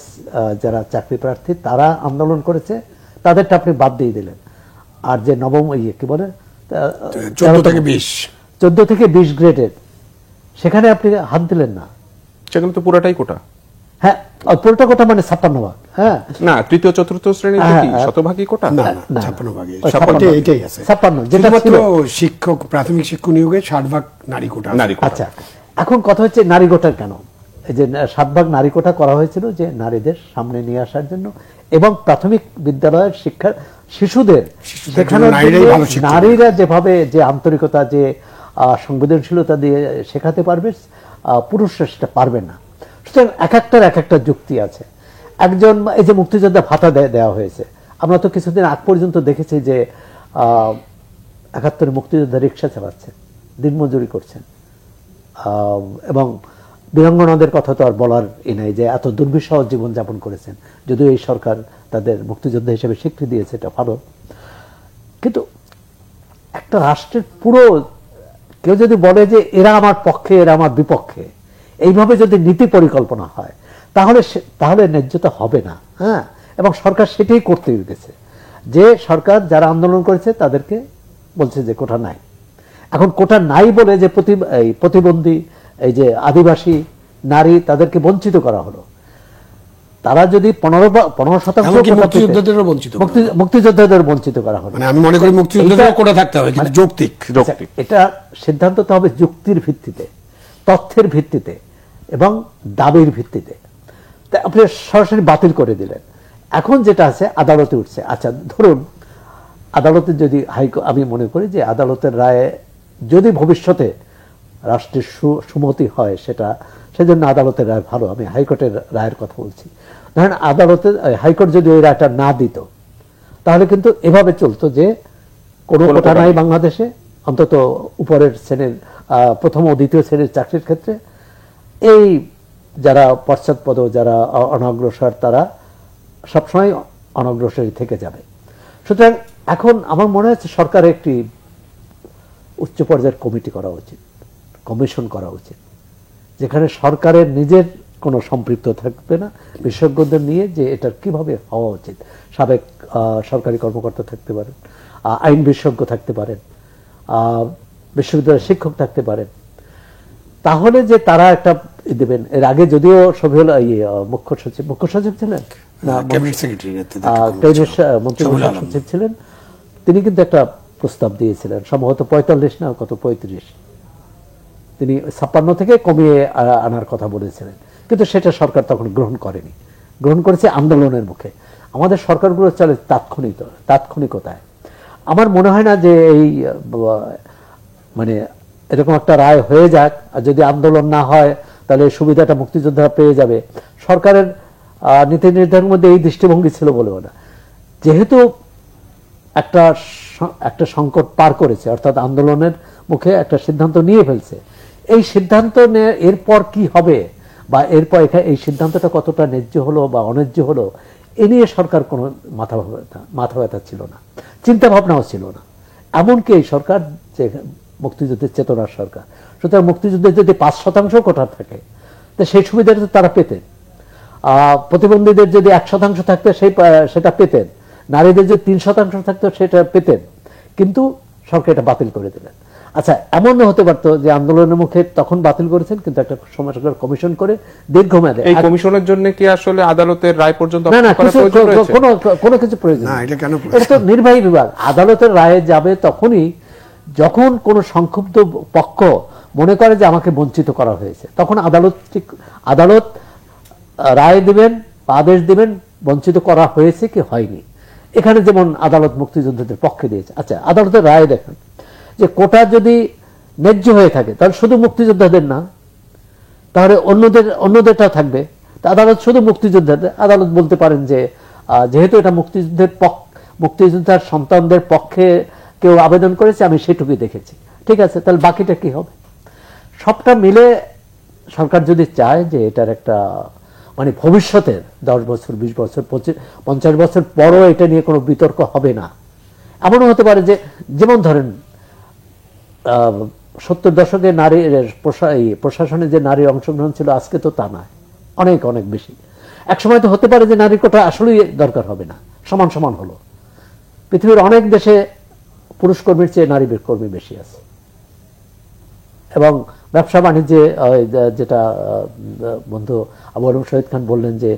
যারা চাকরি প্রার্থী তারা আন্দোলন করেছে, তাদেরটা আপনি বাদ দিয়ে দিলেন। আর যে নবম কি বলে 14 থেকে 20 গ্রেডের, সেখানে আপনি হাত দিলেন না। সেখানে তো পুরোটাই কোটা। হ্যাঁ, পুরোটা কোটা মানে 56 ভাগ। হ্যাঁ না, তৃতীয় চতুর্থ শ্রেণীতে কি শতভাগই কোটা? না, 56 ভাগই। এটাই আছে 56, যেটা মাত্র শিক্ষক, প্রাথমিক শিক্ষক নিয়োগে 60 ভাগ নারী কোটা। আচ্ছা, এখন কথা হচ্ছে নারী কোটা কেন? এই যে 7 ভাগ নারী কোটা করা হয়েছিল যে নারীদের সামনে নিয়ে আসার জন্য এবং প্রাথমিক বিদ্যালয়ের শিক্ষার শিশুদের সেখানে নারীরা যেভাবে যে আন্তরিকতা, যে সংবেদনশীলতা দিয়ে শেখাতে পারবে, পুরুষরা সেটা পারবে না। সুতরাং এক একটা যুক্তি আছে। একজন এই যে মুক্তিযোদ্ধা ভাতা দেওয়া হয়েছে, আমরা তো কিছুদিন আগ পর্যন্ত দেখেছি যে 71 মুক্তিযোদ্ধা রিক্সা চালাচ্ছেন, দিনমজুরি করছেন এবং বীরাঙ্গনাদের কথা তো আর বলার নাই যে এত দুর্বিষহ জীবনযাপন করেছেন। যদিও এই সরকার তাদের মুক্তিযোদ্ধা হিসেবে স্বীকৃতি দিয়েছে, এটা ভালো। কিন্তু একটা রাষ্ট্রের পুরো কেউ যদি বলে যে এরা আমার পক্ষে, এরা আমার বিপক্ষে, এইভাবে যদি নীতি পরিকল্পনা হয় তাহলে ন্যায্যতা হবে না। হ্যাঁ, এবং সরকার সেটাই করতে গেছে। যে সরকার যারা আন্দোলন করেছে তাদেরকে বলছে যে কোটা নাই। এখন কোটা নাই বলে যে প্রতিবন্ধী, এই যে আদিবাসী নারী, তাদেরকে বঞ্চিত করা হলো। তারা যদি 15% মুক্তিযোদ্ধাদের বঞ্চিত করা হলো। আমি মনে করি মুক্তিযোদ্ধাদের কোটা থাকতে হবে, কিন্তু যৌক্তিক। এটা সিদ্ধান্ত তো হবে যুক্তির ভিত্তিতে, তথ্যের ভিত্তিতে এবং দাবির ভিত্তিতে। তা আপনি সরাসরি বাতিল করে দিলেন। এখন যেটা আছে আদালতে উঠছে। আচ্ছা ধরুন আদালতে যদি আমি মনে করি যে আদালতের রায়ে যদি ভবিষ্যতে রাষ্ট্রের সুমতি হয় সেজন্য আদালতের রায় ভালো, আমি হাইকোর্টের রায়ের কথা বলছি। ধরেন আদালতে হাইকোর্ট যদি ওই রায়টা না দিত তাহলে কিন্তু এভাবে চলতো যে কোনো কোটা নাই বাংলাদেশে, অন্তত উপরের শ্রেণীর প্রথম ও দ্বিতীয় শ্রেণীর চাকরির ক্ষেত্রে। এই যারা পশ্চাৎপদ, যারা অনগ্রসর, তারা সবসময় অনগ্রসরই থেকে যাবে। সুতরাং এখন আমার মনে হচ্ছে সরকারের একটি উচ্চ পর্যায়ের কমিটি করা উচিত, কমিশন করা উচিত, যেখানে সরকারের নিজের কোনো সম্পৃক্ত থাকবে না, বিশেষজ্ঞদের নিয়ে যে এটার কিভাবে হওয়া উচিত। সাবেক সরকারি কর্মকর্তা থাকতে পারেন, আইন বিশেষজ্ঞ থাকতে পারেন, বিশ্ববিদ্যালয়ের শিক্ষক থাকতে পারেন। তাহলে যে তারা একটা দেবেন। এর আগে যদিও শফিউল মুখ্য সচিব ছিলেন না, মন্ত্রিপরিষদ সচিব ছিলেন, তিনি কিন্তু একটা প্রস্তাব দিয়েছিলেন, সম্ভবত 45 না কত 35, তিনি 56 থেকে কমিয়ে আনার কথা বলেছিলেন, কিন্তু সেটা সরকার তখন গ্রহণ করেনি, গ্রহণ করেছে আন্দোলনের মুখে। আমাদের সরকারগুলো চলে তাৎক্ষণিকতায়। আমার মনে হয় না যে এই মানে এরকম একটা রায় হয়ে যাক, আর যদি আন্দোলন না হয় তাহলে সুবিধাটা মুক্তিযোদ্ধারা পেয়ে যাবে। সরকারের নীতি নির্ধারণের মধ্যে এই দৃষ্টিভঙ্গি ছিল বলেও না, যেহেতু একটা সংকট পার করেছে, অর্থাৎ আন্দোলনের মুখে একটা সিদ্ধান্ত নিয়ে ফেলছে। এই সিদ্ধান্ত নিয়ে এরপর কি হবে বা এরপর এই সিদ্ধান্তটা কতটা ন্যায্য হলো বা অন্যায্য হলো, এ নিয়ে সরকার কোনো মাথা ব্যথা ছিল না, চিন্তা ভাবনাও ছিল না। এমনকি এই সরকার যে মুক্তিযুদ্ধের চেতনার সরকার, সুতরাং মুক্তিযুদ্ধের যদি 5% কোটা থাকে তো সেই সুবিধাটা তারা পেতেন। প্রতিবন্ধীদের যদি 1% থাকতো সেটা পেতেন, নারীদের যদি 3% থাকতো সেটা পেতেন, কিন্তু সরকার এটা বাতিল করে দিলেন। আচ্ছা এমন হতে পারতো যে আন্দোলনের মুখে তখন বাতিল করেছেন, কিন্তু একটা সময় সরকার কমিশন করে দীর্ঘমেয়াদে। এই কমিশনের জন্য কি আসলে আদালতের রায় পর্যন্ত কোনো কিছু প্রয়োজন না, এটা তো নির্বাহী বিভাগ। আদালতের রায়ে যাবে তখনই যখন কোনো সংক্ষুব্ধ পক্ষ মনে করে যে আমাকে বঞ্চিত করা হয়েছে, তখন আদালত রায় দিবেন, আদেশ দিবেন বঞ্চিত করা হয়েছে কি হয়নি। এখানে যেমন আদালত মুক্তিযোদ্ধাদের পক্ষে দিয়েছে। আচ্ছা আদালতের রায় দেখেন যে কোটা যদি ন্যায্য হয়ে থাকে তাহলে শুধু মুক্তিযোদ্ধাদের না, তাহলে অন্যদেরটাও থাকবে। আদালত শুধু মুক্তিযোদ্ধাদের, আদালত বলতে পারেন যে যেহেতু এটা মুক্তিযোদ্ধার সন্তানদের পক্ষে কেউ আবেদন করেছে, আমি সেটুকুই দেখেছি, ঠিক আছে, তাহলে বাকিটা কি হবে। সবটা মিলে সরকার যদি চায় যে এটার একটা মানে ভবিষ্যতের 10 বছর 20 বছর 50 বছর পরও এটা নিয়ে কোনো বিতর্ক হবে না, এমনও হতে পারে যে যেমন ধরেন 70 দশকে নারী প্রশাসনে যে নারীর অংশগ্রহণ ছিল, আজকে তো তা নয়, অনেক অনেক বেশি। একসময় তো হতে পারে যে নারী কোটা আসলেই দরকার হবে না, সমান সমান হলো। পৃথিবীর অনেক দেশে পুরুষ কর্মীর চেয়ে নারী কর্মী বেশি আছে, এবং ব্যবসা বাণিজ্যে যেটা বন্ধু আবু আলম শহীদ খান বললেন যে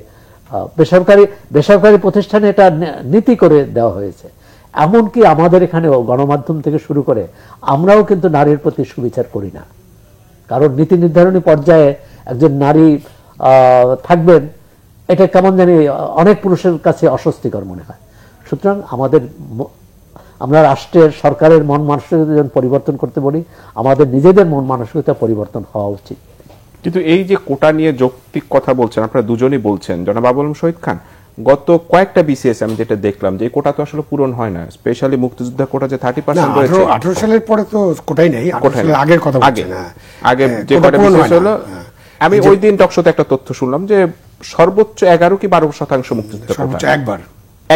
বেসরকারি প্রতিষ্ঠানে এটা নীতি করে দেওয়া হয়েছে। এমনকি আমাদের এখানেও গণমাধ্যম থেকে শুরু করে আমরাও কিন্তু নারীর প্রতি সুবিচার করি না, কারণ নীতি নির্ধারণী পর্যায়ে একজন নারী থাকবেন এটা কেমন জানি অনেক পুরুষের কাছে অস্বস্তিকর মনে হয়। সুতরাং আমরা রাষ্ট্রের সরকারের মন মানসিকতা যখন পরিবর্তন করতে বলি, আমাদের নিজেদের মন মানসিকতা পরিবর্তন হওয়া উচিত। কিন্তু এই যে কোটা নিয়ে যৌক্তিক কথা বলছেন, আপনারা দুজনই বলছেন, জনাব আবু আলম শহীদ খান, গত কয়েকটা বিসিএস আমি যেটা দেখলাম যে কোটা তো আসলে পূরণ হয় না, স্পেশালি মুক্তিযোদ্ধা কোটা যে 30% রয়েছে। 18 সালের পরে তো কোটাই নেই, 18 সালের আগের কথা বলছেন। আগে যে কোটা বিসিএস হলো, আমি ওই দিন টকশোতে একটা তথ্য শুনলাম যে সর্বোচ্চ 11 কি 12% মুক্তিযোদ্ধা কোটা,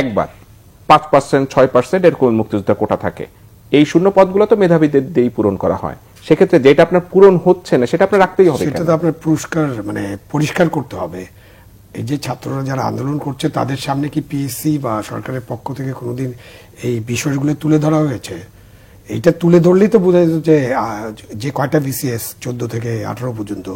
একবার 5%, 6% এরকম মুক্তিযোদ্ধা কোটা থাকে। এই শূন্য পদগুলো তো মেধাবীদের দিয়েই পূরণ করা হয়। সেক্ষেত্রে যেটা আপনার পূরণ হচ্ছে না সেটা আপনার রাখতেই হবে। সেটা তো আপনার পরিষ্কার করতে হবে। এই যে ছাত্ররা যারা আন্দোলন করছে তাদের সামনে কি পিএসসি বা সরকারের পক্ষ থেকে কোনোদিন এই বিষয়গুলো তুলে ধরা হয়েছে? এইটা তুলে ধরলেই তো বোঝা যেত যে কয়টা বিসিএস 14 থেকে 18 পর্যন্ত,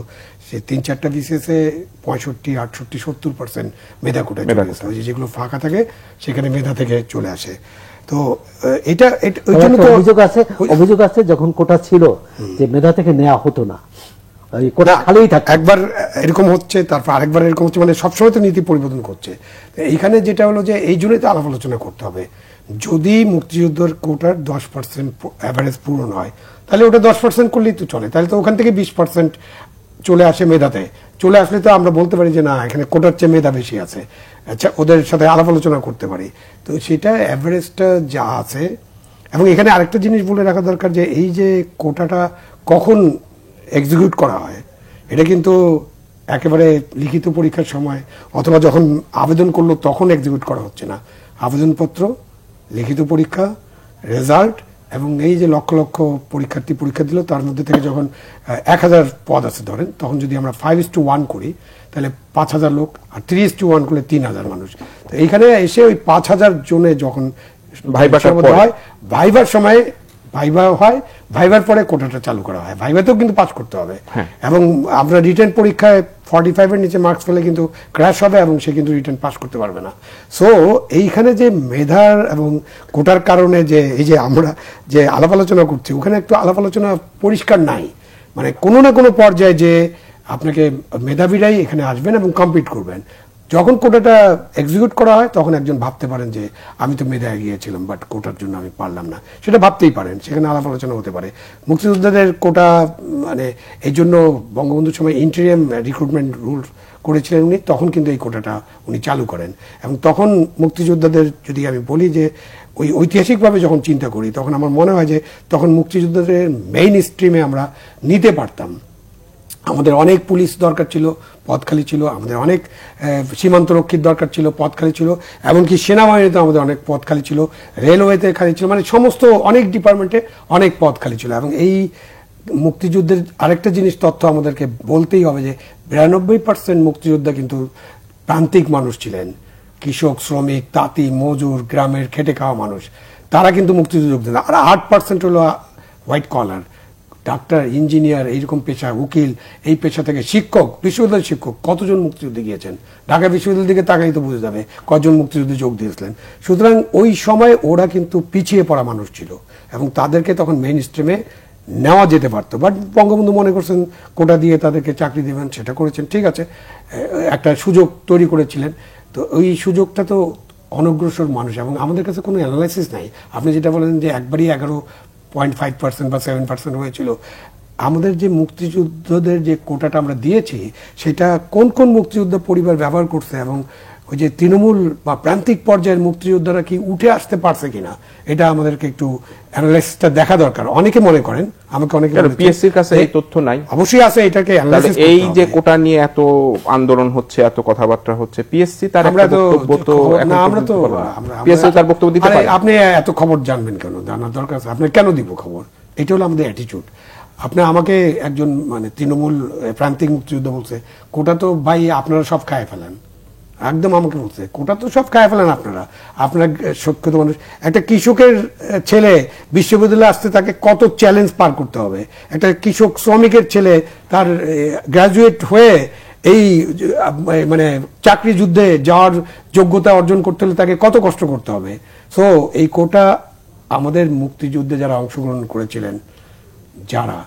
সে 3-4টা বিসিএস এ 65, 68, 70% মেধা কোটায় চলে আসে। যেগুলো ফাঁকা থাকে সেখানে মেধা থেকে চলে আসে। তো এটা ওই জন্য তো অভিযোগ আছে যখন কোটা ছিল যে মেধা থেকে নেওয়া হতো না, এই কোটা খালিই থাকে। একবার এরকম হচ্ছে, তারপর আরেকবার এরকম হচ্ছে, মানে সবসময় তো নীতি পরিবর্তন করছে। তো এইখানে যেটা হলো যে এই জন্যই তো আলাপ আলোচনা করতে হবে। যদি মুক্তিযুদ্ধের কোটার 10% অ্যাভারেজ পূরণ হয়, তাহলে ওটা 10% করলেই তো চলে। তাহলে তো ওখান থেকে 20% চলে আসে মেধাতে। চলে আসলে তো আমরা বলতে পারি যে না, এখানে কোটার চেয়ে মেধা বেশি আছে, আচ্ছা ওদের সাথে আলাপ আলোচনা করতে পারি। তো সেটা অ্যাভারেজটা যা আছে। এবং এখানে আরেকটা জিনিস বলে রাখা দরকার, যে এই যে কোটাটা কখন এক্সিকিউট করা হয়, এটা কিন্তু একেবারে লিখিত পরীক্ষার সময় অথবা যখন আবেদন করলো তখন এক্সিকিউট করা হচ্ছে না। আবেদনপত্র, লিখিত পরীক্ষা, রেজাল্ট, এবং এই যে লক্ষ লক্ষ পরীক্ষার্থী পরীক্ষা দিল, তার মধ্যে থেকে যখন 1000 পদ আছে ধরেন, তখন যদি আমরা 5:1 করি তাহলে 5000 লোক, আর 3:1 করলে 3000 মানুষ। তো এইখানে এসে ওই 5000 জনে যখন ভাইভাটা হয়, ভাইবার সময় ভাইবা হয়, ভাইবার পরে কোটাটা চালু করা হয়। ভাইভাতেও কিন্তু পাস করতে হবে, এবং আপনার রিটেন পরীক্ষায় 45-এর নিচে মার্কস পেলে কিন্তু ক্র্যাশ হবে, এবং সে কিন্তু রিটেন পাস করতে পারবে না। সো এইখানে যে মেধার এবং কোটার কারণে যে এই যে আমরা যে আলাপ আলোচনা করছি, ওখানে একটু আলাপ আলোচনা পরিষ্কার নাই। মানে কোনো না কোনো পর্যায়ে যে আপনাকে মেধাবীরাই এখানে আসবেন এবং কম্পিট করবেন। যখন কোটাটা এক্সিকিউট করা হয় তখন একজন ভাবতে পারেন যে আমি তো মেধায় গিয়েছিলাম, বাট কোটার জন্য আমি পারলাম না, সেটা ভাবতেই পারেন, সেখানে আলাপ আলোচনা হতে পারে। মুক্তিযোদ্ধাদের কোটা মানে এই জন্য বঙ্গবন্ধুর সময় ইন্টারিয়াম রিক্রুটমেন্ট রুল করেছিলেন উনি, তখন কিন্তু এই কোটাটা উনি চালু করেন। এবং তখন মুক্তিযোদ্ধাদের যদি আমি বলি যে ওই ঐতিহাসিকভাবে যখন চিন্তা করি, তখন আমার মনে হয় যে তখন মুক্তিযোদ্ধাদের মেইন স্ট্রিমে আমরা নিতে পারতাম। আমাদের অনেক পুলিশ দরকার ছিল, পদ খালি ছিল। আমাদের অনেক সীমান্তরক্ষীর দরকার ছিল, পদ খালি ছিল। এমনকি সেনাবাহিনীতে আমাদের অনেক পদ খালি ছিল, রেলওয়েতে খালি ছিল, মানে সমস্ত অনেক ডিপার্টমেন্টে অনেক পদ খালি ছিল। এবং এই মুক্তিযুদ্ধের আরেকটা জিনিস তথ্য আমাদেরকে বলতেই হবে যে 92% মুক্তিযোদ্ধা কিন্তু প্রান্তিক মানুষ ছিলেন, কৃষক, শ্রমিক, তাঁতি, মজুর, গ্রামের খেটে খাওয়া মানুষ, তারা কিন্তু মুক্তিযুদ্ধ যোগ দেন। আর 8% হলো হোয়াইট কলার, ডাক্তার, ইঞ্জিনিয়ার, এইরকম পেশা, উকিল, এই পেশা থেকে শিক্ষক, বিশ্ববিদ্যালয়ের শিক্ষক, কতজন মুক্তিযুদ্ধে গিয়েছেন? ঢাকা বিশ্ববিদ্যালয়ের দিকে তাকাই তো বুঝে যাবে কজন মুক্তিযুদ্ধে যোগ দিয়েছিলেন। সুতরাং ওই সময় ওরা কিন্তু পিছিয়ে পড়া মানুষ ছিল, এবং তাদেরকে তখন মেইন স্ট্রিমে নেওয়া যেতে পারতো। বাট বঙ্গবন্ধু মনে করছেন কোটা দিয়ে তাদেরকে চাকরি দেবেন, সেটা করেছেন, ঠিক আছে, একটা সুযোগ তৈরি করেছিলেন। তো ওই সুযোগটা তো অনগ্রসর মানুষ, এবং আমাদের কাছে কোনো অ্যানালাইসিস নাই। আপনি যেটা বলেন যে একবারই 11.5% বা 7% হয়েছিল, আমাদের যে মুক্তিযুদ্ধদের যে কোটাটা আমরা দিয়েছি, সেটা কোন কোন মুক্তিযুদ্ধ পরিবার ব্যবহার করছে, এবং ওই যে তৃণমূল বা প্রান্তিক পর্যায়ের মুক্তিযোদ্ধারা কি উঠে আসতে পারছে কিনা, এটা আমাদেরকে একটু অ্যানালাইসিসটা দেখা দরকার। অনেকে মনে করেন, আমাকে অনেকে পিএসসির কাছে এই তথ্য নাই, অবশ্যই আছে, এটাকে অ্যানালাইসিস করতে হবে। এই যে কোটা নিয়ে এত আন্দোলন হচ্ছে, এত কথাবার্তা হচ্ছে, পিএসসি তার একটা বক্তব্য তো পিএসসি তার বক্তব্য দিতে পারে। আপনি এত খবর জানবেন কেন? জানার দরকার আছে, আপনি কেন দিব খবর? এটা হলো আমাদের অ্যাটিটিউড। আপনি আমাকে একজন মানে তৃণমূল প্রান্তিক মুক্তিযুদ্ধ বলছে কোটা তো ভাই আপনারা সব খায় ফেলেন, একদম আমাকে বলছে কোটা তো সব খায় ফেলেন আপনারা শিক্ষিত মানুষ। একটা কৃষকের ছেলে বিশ্ববিদ্যালয়ে আসতে তাকে কত চ্যালেঞ্জ পার করতে হবে। একটা কৃষক শ্রমিকের ছেলে তার গ্রাজুয়েট হয়ে এই মানে চাকরি যুদ্ধে যাওয়ার যোগ্যতা অর্জন করতে হলে তাকে কত কষ্ট করতে হবে। সো এই কোটা আমাদের মুক্তিযুদ্ধে যারা অংশগ্রহণ করেছিলেন, যারা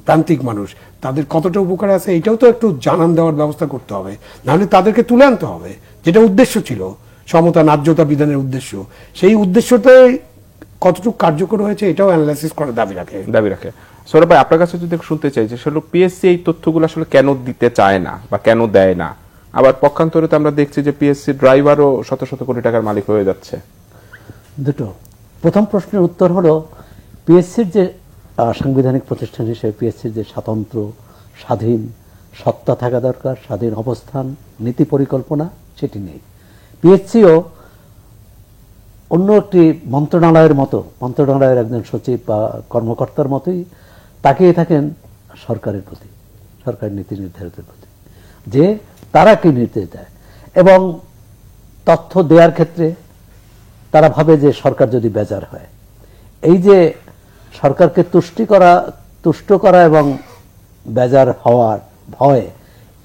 প্রান্তিক মানুষ, তাদের কতটা উপকার আছে এটাও তো একটু জানান দেওয়ার ব্যবস্থা করতে হবে। নাহলে তাদেরকে তুলে আনতে হবে, যেটা উদ্দেশ্য ছিল, সমতা ন্যায্যতা বিধানের উদ্দেশ্য, সেই উদ্দেশ্যটাই কতটুকু কার্যকর হয়েছে এটাও অ্যানালাইসিস করার দাবি রাখে। সৌরভ ভাই, আপনার কাছে যদি শুনতে চাই যে আসলে পিএসসি এই তথ্যগুলো আসলে কেন দিতে চায় না বা কেন দেয় না, আবার পক্ষান্তরে তো আমরা দেখছি যে পিএসসি ড্রাইভারও শত শত কোটি টাকার মালিক হয়ে যাচ্ছে। দুটো, প্রথম প্রশ্নের উত্তর হলো পিএসসির যে সাংবিধানিক প্রতিষ্ঠান হিসেবে পিএসসির যে স্বতন্ত্র, স্বাধীন সত্তা থাকা দরকার, স্বাধীন অবস্থান, নীতি পরিকল্পনা, সেটি নেই। পিএসসিও অন্য একটি মন্ত্রণালয়ের মতো, মন্ত্রণালয়ের একজন সচিব বা কর্মকর্তার মতোই তাকিয়ে থাকেন সরকারের প্রতি, সরকারের নীতি নির্ধারকের প্রতি, যে তারা কি নির্দেশ দেয়। এবং তথ্য দেওয়ার ক্ষেত্রে তারা ভাবে যে সরকার যদি বেজার হয়, এই যে সরকারকে তুষ্ট করা এবং বেজার হওয়ার ভয়,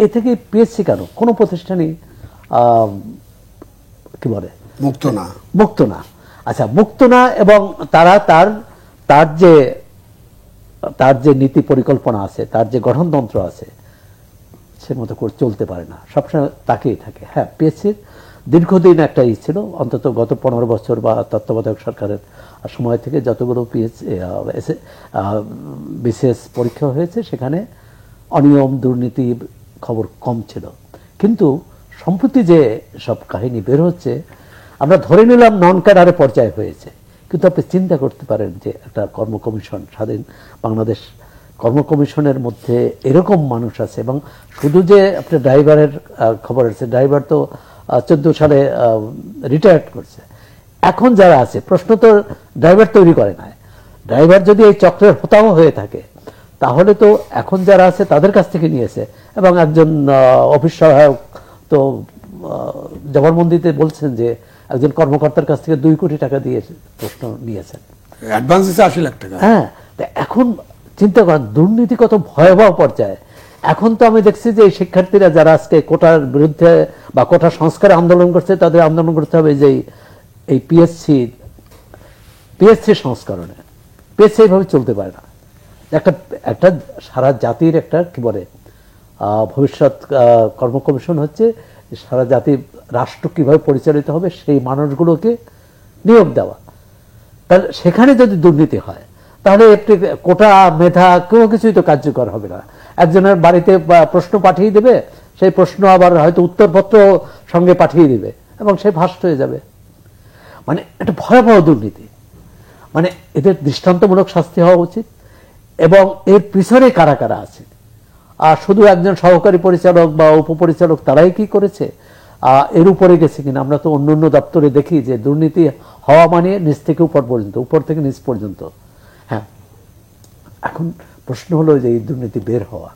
এ থেকে পিএসসি কেন কোনো প্রতিষ্ঠানই কি বলে মুক্ত না। আচ্ছা, মুক্ত না, এবং তারা তার যে তার যে নীতি পরিকল্পনা আছে, তার যে গঠনতন্ত্র আছে, সে মতো করে চলতে পারে না, সবসময় তাকিয়ে থাকে। হ্যাঁ, পিএসসির দীর্ঘদিন একটা ছিল, অন্তত গত 15 বছর বা তত্ত্বাবধায়ক সরকারের সময় থেকে যতগুলো বিসিএস পরীক্ষা হয়েছে সেখানে অনিয়ম দুর্নীতি খবর কম ছিল। কিন্তু সম্প্রতি যে সব কাহিনী বের হচ্ছে, আমরা ধরে নিলাম নন ক্যাডারে পর্যায়ে হয়েছে, কিন্তু আপনি চিন্তা করতে পারেন যে একটা কর্ম কমিশন, স্বাধীন বাংলাদেশ কর্ম কমিশনের মধ্যে এরকম মানুষ আছে। এবং শুধু যে আপনার ড্রাইভারের খবর আছে, ড্রাইভার তো 14 সালে রিটায়ার্ড করছে। এখন যারা আছে, প্রশ্ন তো ড্রাইভার তৈরি করে না, ড্রাইভার যদি এই চক্রের হোতাও হয়ে থাকে তাহলে তো এখন যারা আছে তাদের কাছ থেকে নিয়েছে। এবং একজন অফিস সহায়ক তো জবানবন্দিতে বলছেন যে একজন কর্মকর্তার কাছ থেকে 2 কোটি টাকা দিয়ে প্রশ্ন নিয়েছেন, অ্যাডভান্স দিতে 80 লাখ টাকা। হ্যাঁ, এখন চিন্তা করেন দুর্নীতি কত ভয়াবহ পর্যায়ে। এখন তো আমি দেখছি যে এই শিক্ষার্থীরা যারা আজকে কোটার বিরুদ্ধে বা কোটা সংস্কারে আন্দোলন করছে, তাদের আন্দোলন করতে হবে যে এই পিএসসি সংস্করণে। পিএসসি এইভাবে চলতে পারে না। একটা সারা জাতির একটা কি বলে ভবিষ্যৎ কর্ম কমিশন হচ্ছে সারা জাতির রাষ্ট্র কিভাবে পরিচালিত হবে সেই মানুষগুলোকে নিয়োগ দেওয়া। তাহলে সেখানে যদি দুর্নীতি হয় তাহলে একটি কোটা মেধা কোনো কিছুই তো কার্যকর হবে না। একজনের বাড়িতে প্রশ্ন পাঠিয়ে দেবে, সেই প্রশ্ন আবার হয়তো উত্তরপত্র সঙ্গে পাঠিয়ে দিবে এবং সে ভাস্ট হয়ে যাবে। মানে একটা ভয়াবহ দুর্নীতি। মানে এদের দৃষ্টান্তমূলক শাস্তি হওয়া উচিত। এবং এর পিছনে কারা কারা আছে, আর শুধু একজন সহকারী পরিচালক বা উপপরিচালক তারাই কি করেছে, এর উপরে গেছে কিনা? আমরা তো অন্য অন্য দপ্তরে দেখি যে দুর্নীতি হওয়া মানে নিচ থেকে উপর পর্যন্ত, উপর থেকে নিচ পর্যন্ত। হ্যাঁ, এখন প্রশ্ন হলো যে এই দুর্নীতি বের হওয়া,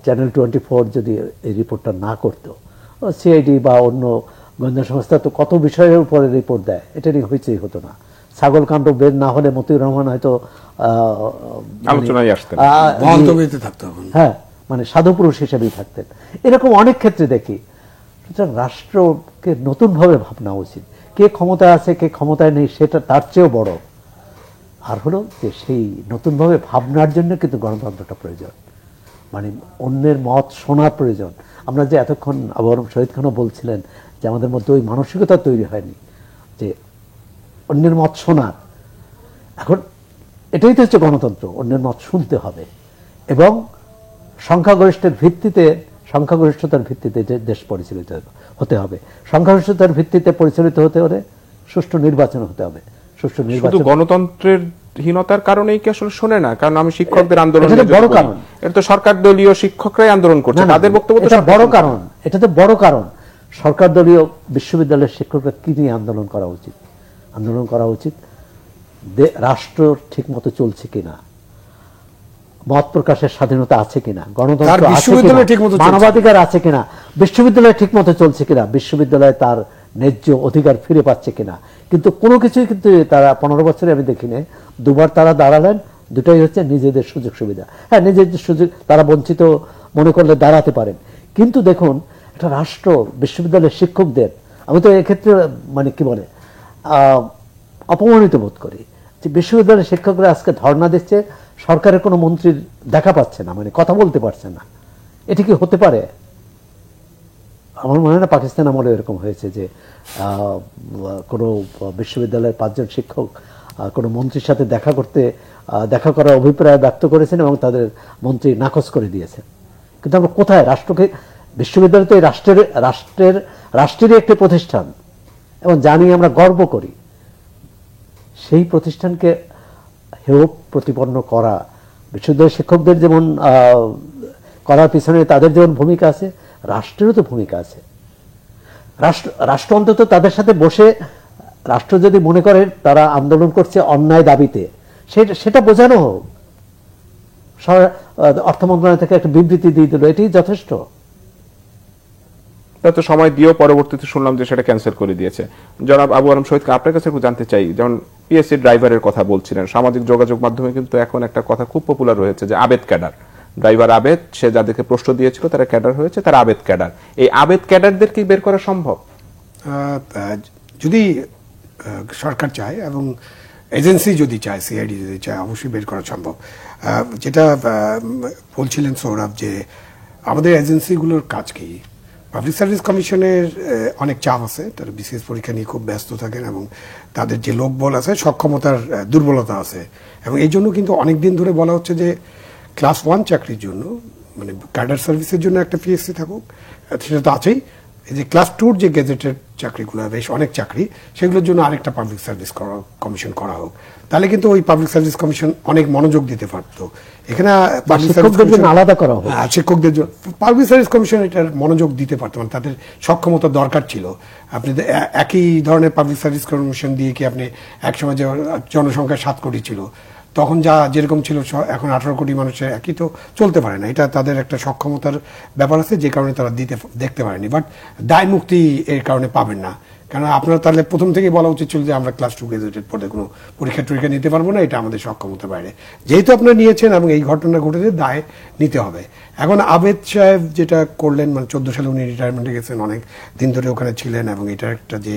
চ্যানেল 24 যদি এই রিপোর্টটা না করতো, সিআইডি বা অন্য গোয়েন্দা সংস্থা তো কত বিষয়ের উপরে রিপোর্ট দেয়, এটা নিয়ে হইচই হতো না। ছাগলকাণ্ড বের না হলে মতিউর রহমান হয়তো আলোচনায় আসতেন, হ্যাঁ, মানে সাধুপুরুষ হিসেবেই থাকতেন। এরকম অনেক ক্ষেত্রে দেখি। সুতরাং রাষ্ট্রকে নতুনভাবে ভাবনা উচিত। কে ক্ষমতায় আছে কে ক্ষমতায় নেই সেটা তার চেয়েও বড়। আর হলো যে সেই নতুনভাবে ভাবনার জন্য কিন্তু গণতন্ত্রটা প্রয়োজন, মানে অন্যের মত শোনার প্রয়োজন। আমরা যে এতক্ষণ আবু শহীদ খানও বলছিলেন যে আমাদের মধ্যে ওই মানসিকতা তৈরি হয়নি যে অন্যের মত শোনার। এখন এটাই তো হচ্ছে গণতন্ত্র, অন্যের মত শুনতে হবে এবং সংখ্যাগরিষ্ঠতার ভিত্তিতে দেশ পরিচালিত হতে হবে। সংখ্যাগরিষ্ঠতার ভিত্তিতে পরিচালিত হতে হলে সুষ্ঠু নির্বাচন হতে হবে। সুষ্ঠু নির্বাচন শুধু গণতন্ত্রের হীনতার কারণেই কি আসলে শোনে না? কারণ আমি শিক্ষকদের আন্দোলন, এটা বড় কারণ, এটা তো সরকার দলীয় শিক্ষকরাই আন্দোলন করছে, তাদের বক্তব্য তো বড় কারণ। এটা তো বড় কারণ। সরকার দলীয় বিশ্ববিদ্যালয়ের শিক্ষকরা কি নিয়ে আন্দোলন করা উচিত? আন্দোলন করা উচিত রাষ্ট্র ঠিক মতো চলছে কিনা, মত প্রকাশের স্বাধীনতা আছে কিনা, গণতন্ত্র আছে কিনা, মানবাধিকার আছে কিনা, বিশ্ববিদ্যালয় ঠিক মতো চলছে কিনা, বিশ্ববিদ্যালয় তার ন্যায্য অধিকার ফিরে পাচ্ছে কিনা। কিন্তু কোনো কিছুই কিন্তু তারা 15 বছরে আমি দেখিনি। 2 বার তারা দাঁড়ালেন, দুটাই হচ্ছে নিজেদের সুযোগ সুবিধা। হ্যাঁ, নিজেদের সুযোগ তারা বঞ্চিত মনে করলে দাঁড়াতে পারেন, কিন্তু দেখুন একটা রাষ্ট্র বিশ্ববিদ্যালয়ের শিক্ষকদের, আমি তো এক্ষেত্রে মানে কি বলে অপমানিত বোধ করি যে বিশ্ববিদ্যালয়ের শিক্ষকরা আজকে ধর্ণা দিচ্ছে, সরকারের কোনো মন্ত্রীর দেখা পাচ্ছে না, মানে কথা বলতে পারছে না। এটা কি হতে পারে? আমার মনে হয় না পাকিস্তান আমলে এরকম হয়েছে যে কোনো বিশ্ববিদ্যালয়ের 5 জন শিক্ষক কোনো মন্ত্রীর সাথে দেখা করার অভিপ্রায় ব্যক্ত করেছেন এবং তাদের মন্ত্রী নাকচ করে দিয়েছেন। কিন্তু আমরা কোথায় রাষ্ট্রকে, বিশ্ববিদ্যালয় তো এই রাষ্ট্রেরই একটি প্রতিষ্ঠান এবং জানি আমরা গর্ব করি। সেই প্রতিষ্ঠানকে হেয় প্রতিপন্ন করা, বিশ্ববিদ্যালয়ের শিক্ষকদের যেমন করার পিছনে তাদের যেমন ভূমিকা আছে, রাষ্ট্রেরও তো ভূমিকা আছে। রাষ্ট্র অন্তত তাদের সাথে বসে, রাষ্ট্র যদি মনে করে তারা আন্দোলন করছে অন্যায় দাবিতে, সেটা বোঝানো হোক। অর্থ মন্ত্রণালয় থেকে একটা বিবৃতি দিয়ে দিল, এটাই যথেষ্ট। তো সময় দিয়েও পরবর্তীতে শুনলাম যে সেটা ক্যান্সেল করে দিয়েছে। জনাব আবু আলম শহীদ, আপনার কাছে একটু জানতে চাই, যেমন পিএসসি ড্রাইভারের কথা বলছিলেন, সামাজিক যোগাযোগ মাধ্যমে কিন্তু এখন একটা কথা খুব পপুলার হয়েছে যে আবেদ ক্যাডার, ড্রাইভার আবেদ, সে যাদেরকে প্রশ্ন দিয়েছিল তারা ক্যাডার হয়েছে, তারা আবেদ ক্যাডার। এই আবেদ ক্যাডারদের কি বের করা সম্ভব? যদি সরকার চায় এবং এজেন্সি যদি চায়, সিআইডি যদি চায়, অবশ্যই বের করা সম্ভব। যেটা বলছিলেন সৌরভ, যে আমাদের এজেন্সিগুলোর কাজ কি? পাবলিক সার্ভিস কমিশনের অনেক চাপ আছে, তারা বিসিএস পরীক্ষা নিয়ে খুব ব্যস্ত থাকেন এবং তাদের যে লোকবল আছে, সক্ষমতার দুর্বলতা আছে, এবং এই জন্য কিন্তু অনেক দিন ধরে বলা হচ্ছে যে ক্লাস 1 চাকরির জন্য, মানে ক্যাডার সার্ভিসের জন্য একটা পিএসসি থাকুক, সেটা তো আছেই। এই যে ক্লাস 2 যে গেজেটেড চাকরিগুলো, বেশ অনেক চাকরি, সেগুলোর জন্য আরেকটা পাবলিক সার্ভিস কমিশন করা হোক। তাহলে কিন্তু ওই পাবলিক সার্ভিস কমিশন অনেক মনোযোগ দিতে পারতো। এখানে শিক্ষকদের জন্য আলাদা করা হোক। শিক্ষকদের জন্য পাবলিক সার্ভিস কমিশন এটার মনোযোগ দিতে পারতো, মানে তাদের সক্ষমতা দরকার ছিল। আপনি একই ধরনের পাবলিক সার্ভিস কমিশন দিয়ে কি আপনি একসময় যে জনসংখ্যা 7 কোটি ছিল, তখন যা যেরকম ছিল এখন 18 কোটি মানুষের একই তো চলতে পারে না। এটা তাদের একটা সক্ষমতার ব্যাপার আছে, যে কারণে তারা দেখতে পারেনি। বাট দায় মুক্তি এর কারণে পাবেন না, কারণ আপনারা তাহলে প্রথম থেকেই বলা উচিত ছিল যে আমরা ক্লাস 2 গ্রাজুয়েটেড পরে কোনো পরীক্ষা টরীক্ষা নিতে পারবো না, এটা আমাদের সক্ষমতার বাইরে। যেহেতু আপনারা নিয়েছেন এবং এই ঘটনা ঘটেছে, দায় নিতে হবে। এখন আবেদ সাহেব যেটা করলেন, মানে 14 সালে উনি রিটায়ারমেন্টে গেছেন, অনেক দিন ধরে ওখানে ছিলেন, এবং এটা একটা যে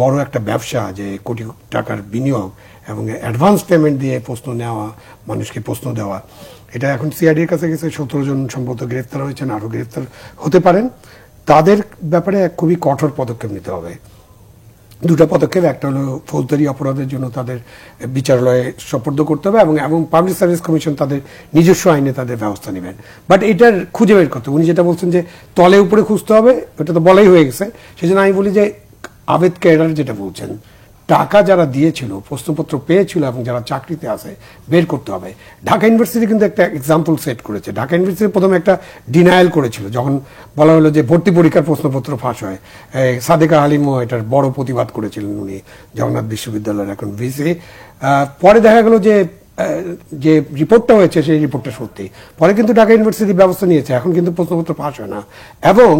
বড় একটা ব্যবসা, যে কোটি টাকার বিনিয়োগ এবং অ্যাডভান্স পেমেন্ট দিয়ে প্রশ্ন নেওয়া, মানুষকে প্রশ্ন দেওয়া, এটা এখন সিআইডির কাছে গেছে। 17 জন সম্ভবত গ্রেফতার হয়েছেন, আরও গ্রেফতার হতে পারেন। তাদের ব্যাপারে খুবই কঠোর পদক্ষেপ নিতে হবে। দুটো পদক্ষেপ, একটা হলো ফৌজদারি অপরাধের জন্য তাদের বিচারালয়ে সোপর্দ করতে হবে, এবং পাবলিক সার্ভিস কমিশন তাদের নিজস্ব আইনে তাদের ব্যবস্থা নেবেন। বাট এটার খুঁজে বের করতে, উনি যেটা বলছেন যে তলে উপরে খুঁজতে হবে, ওটা তো বলাই হয়ে গেছে। সেই জন্য আমি বলি যে আবেদ ক্যাডার যেটা বলছেন, টাকা যারা দিয়েছিল, প্রশ্নপত্র পেয়েছিল এবং যারা চাকরিতে আছে, বের করতে হবে। ঢাকা ইউনিভার্সিটি কিন্তু একটা এক্সাম্পল সেট করেছে। ঢাকা ইউনিভার্সিটি প্রথমে একটা ডিনায়াল করেছিল, যখন বলা হলো যে ভর্তি পরীক্ষার প্রশ্নপত্র ফাঁস হয়। সাদেকা হালিমও এটার বড় প্রতিবাদ করেছিলেন, উনি জগন্নাথ বিশ্ববিদ্যালয়ের এখন ভিসি। পরে দেখা গেল যে রিপোর্টটা হয়েছে, সেই রিপোর্টটা সত্যি। পরে কিন্তু ঢাকা ইউনিভার্সিটি ব্যবস্থা নিয়েছে, এখন কিন্তু প্রশ্নপত্র ফাঁস হয় না, এবং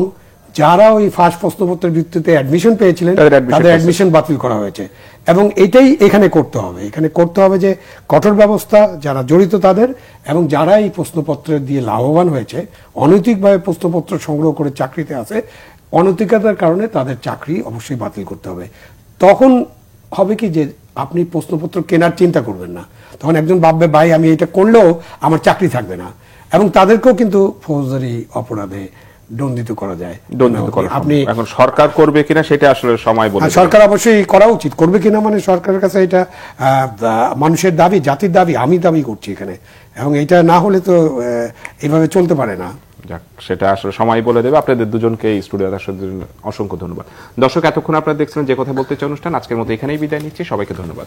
যারা ওই ফার্স্ট প্রশ্নপত্রের ভিত্তিতে অ্যাডমিশন পেয়েছিলেন তাদের অ্যাডমিশন বাতিল করা হয়েছে। এবং এটাই এখানে করতে হবে। এখানে করতে হবে যে কঠোর ব্যবস্থা, যারা জড়িত তাদের, এবং যারা এই প্রশ্নপত্র দিয়ে লাভবান হয়েছে, অনৈতিকভাবে প্রশ্নপত্র সংগ্রহ করে চাকরিতে আছে, অনৈতিকতার কারণে তাদের চাকরি অবশ্যই বাতিল করতে হবে। তখন হবে কি, যে আপনি প্রশ্নপত্র কেনার চিন্তা করবেন না। তখন একজন ভাববে, ভাই আমি এটা করলেও আমার চাকরি থাকবে না, এবং তাদেরকেও কিন্তু ফৌজদারি অপরাধে দণ্ডিত করা যায়। আপনি এখন সরকার করবে কিনা সেটা আসলে সময় বলে। সরকার অবশ্যই করা উচিত। করবে কিনা মানে সরকারের কাছে এটা মানুষের দাবি, জাতির দাবি, আমি দাবি করছি এখানে, এবং এটা না হলে তো এইভাবে চলতে পারে না। যাক, সেটা আসলে সময় বলে দেবে। আপনাদের দুজনকে স্টুডিওতে আসার জন্য অসংখ্য ধন্যবাদ। দর্শক, এতক্ষণ আপনারা দেখছিলেন যে কথা বলতে চাই অনুষ্ঠান। আজকের মতো এখানেই বিদায় নিচ্ছি। সবাইকে ধন্যবাদ।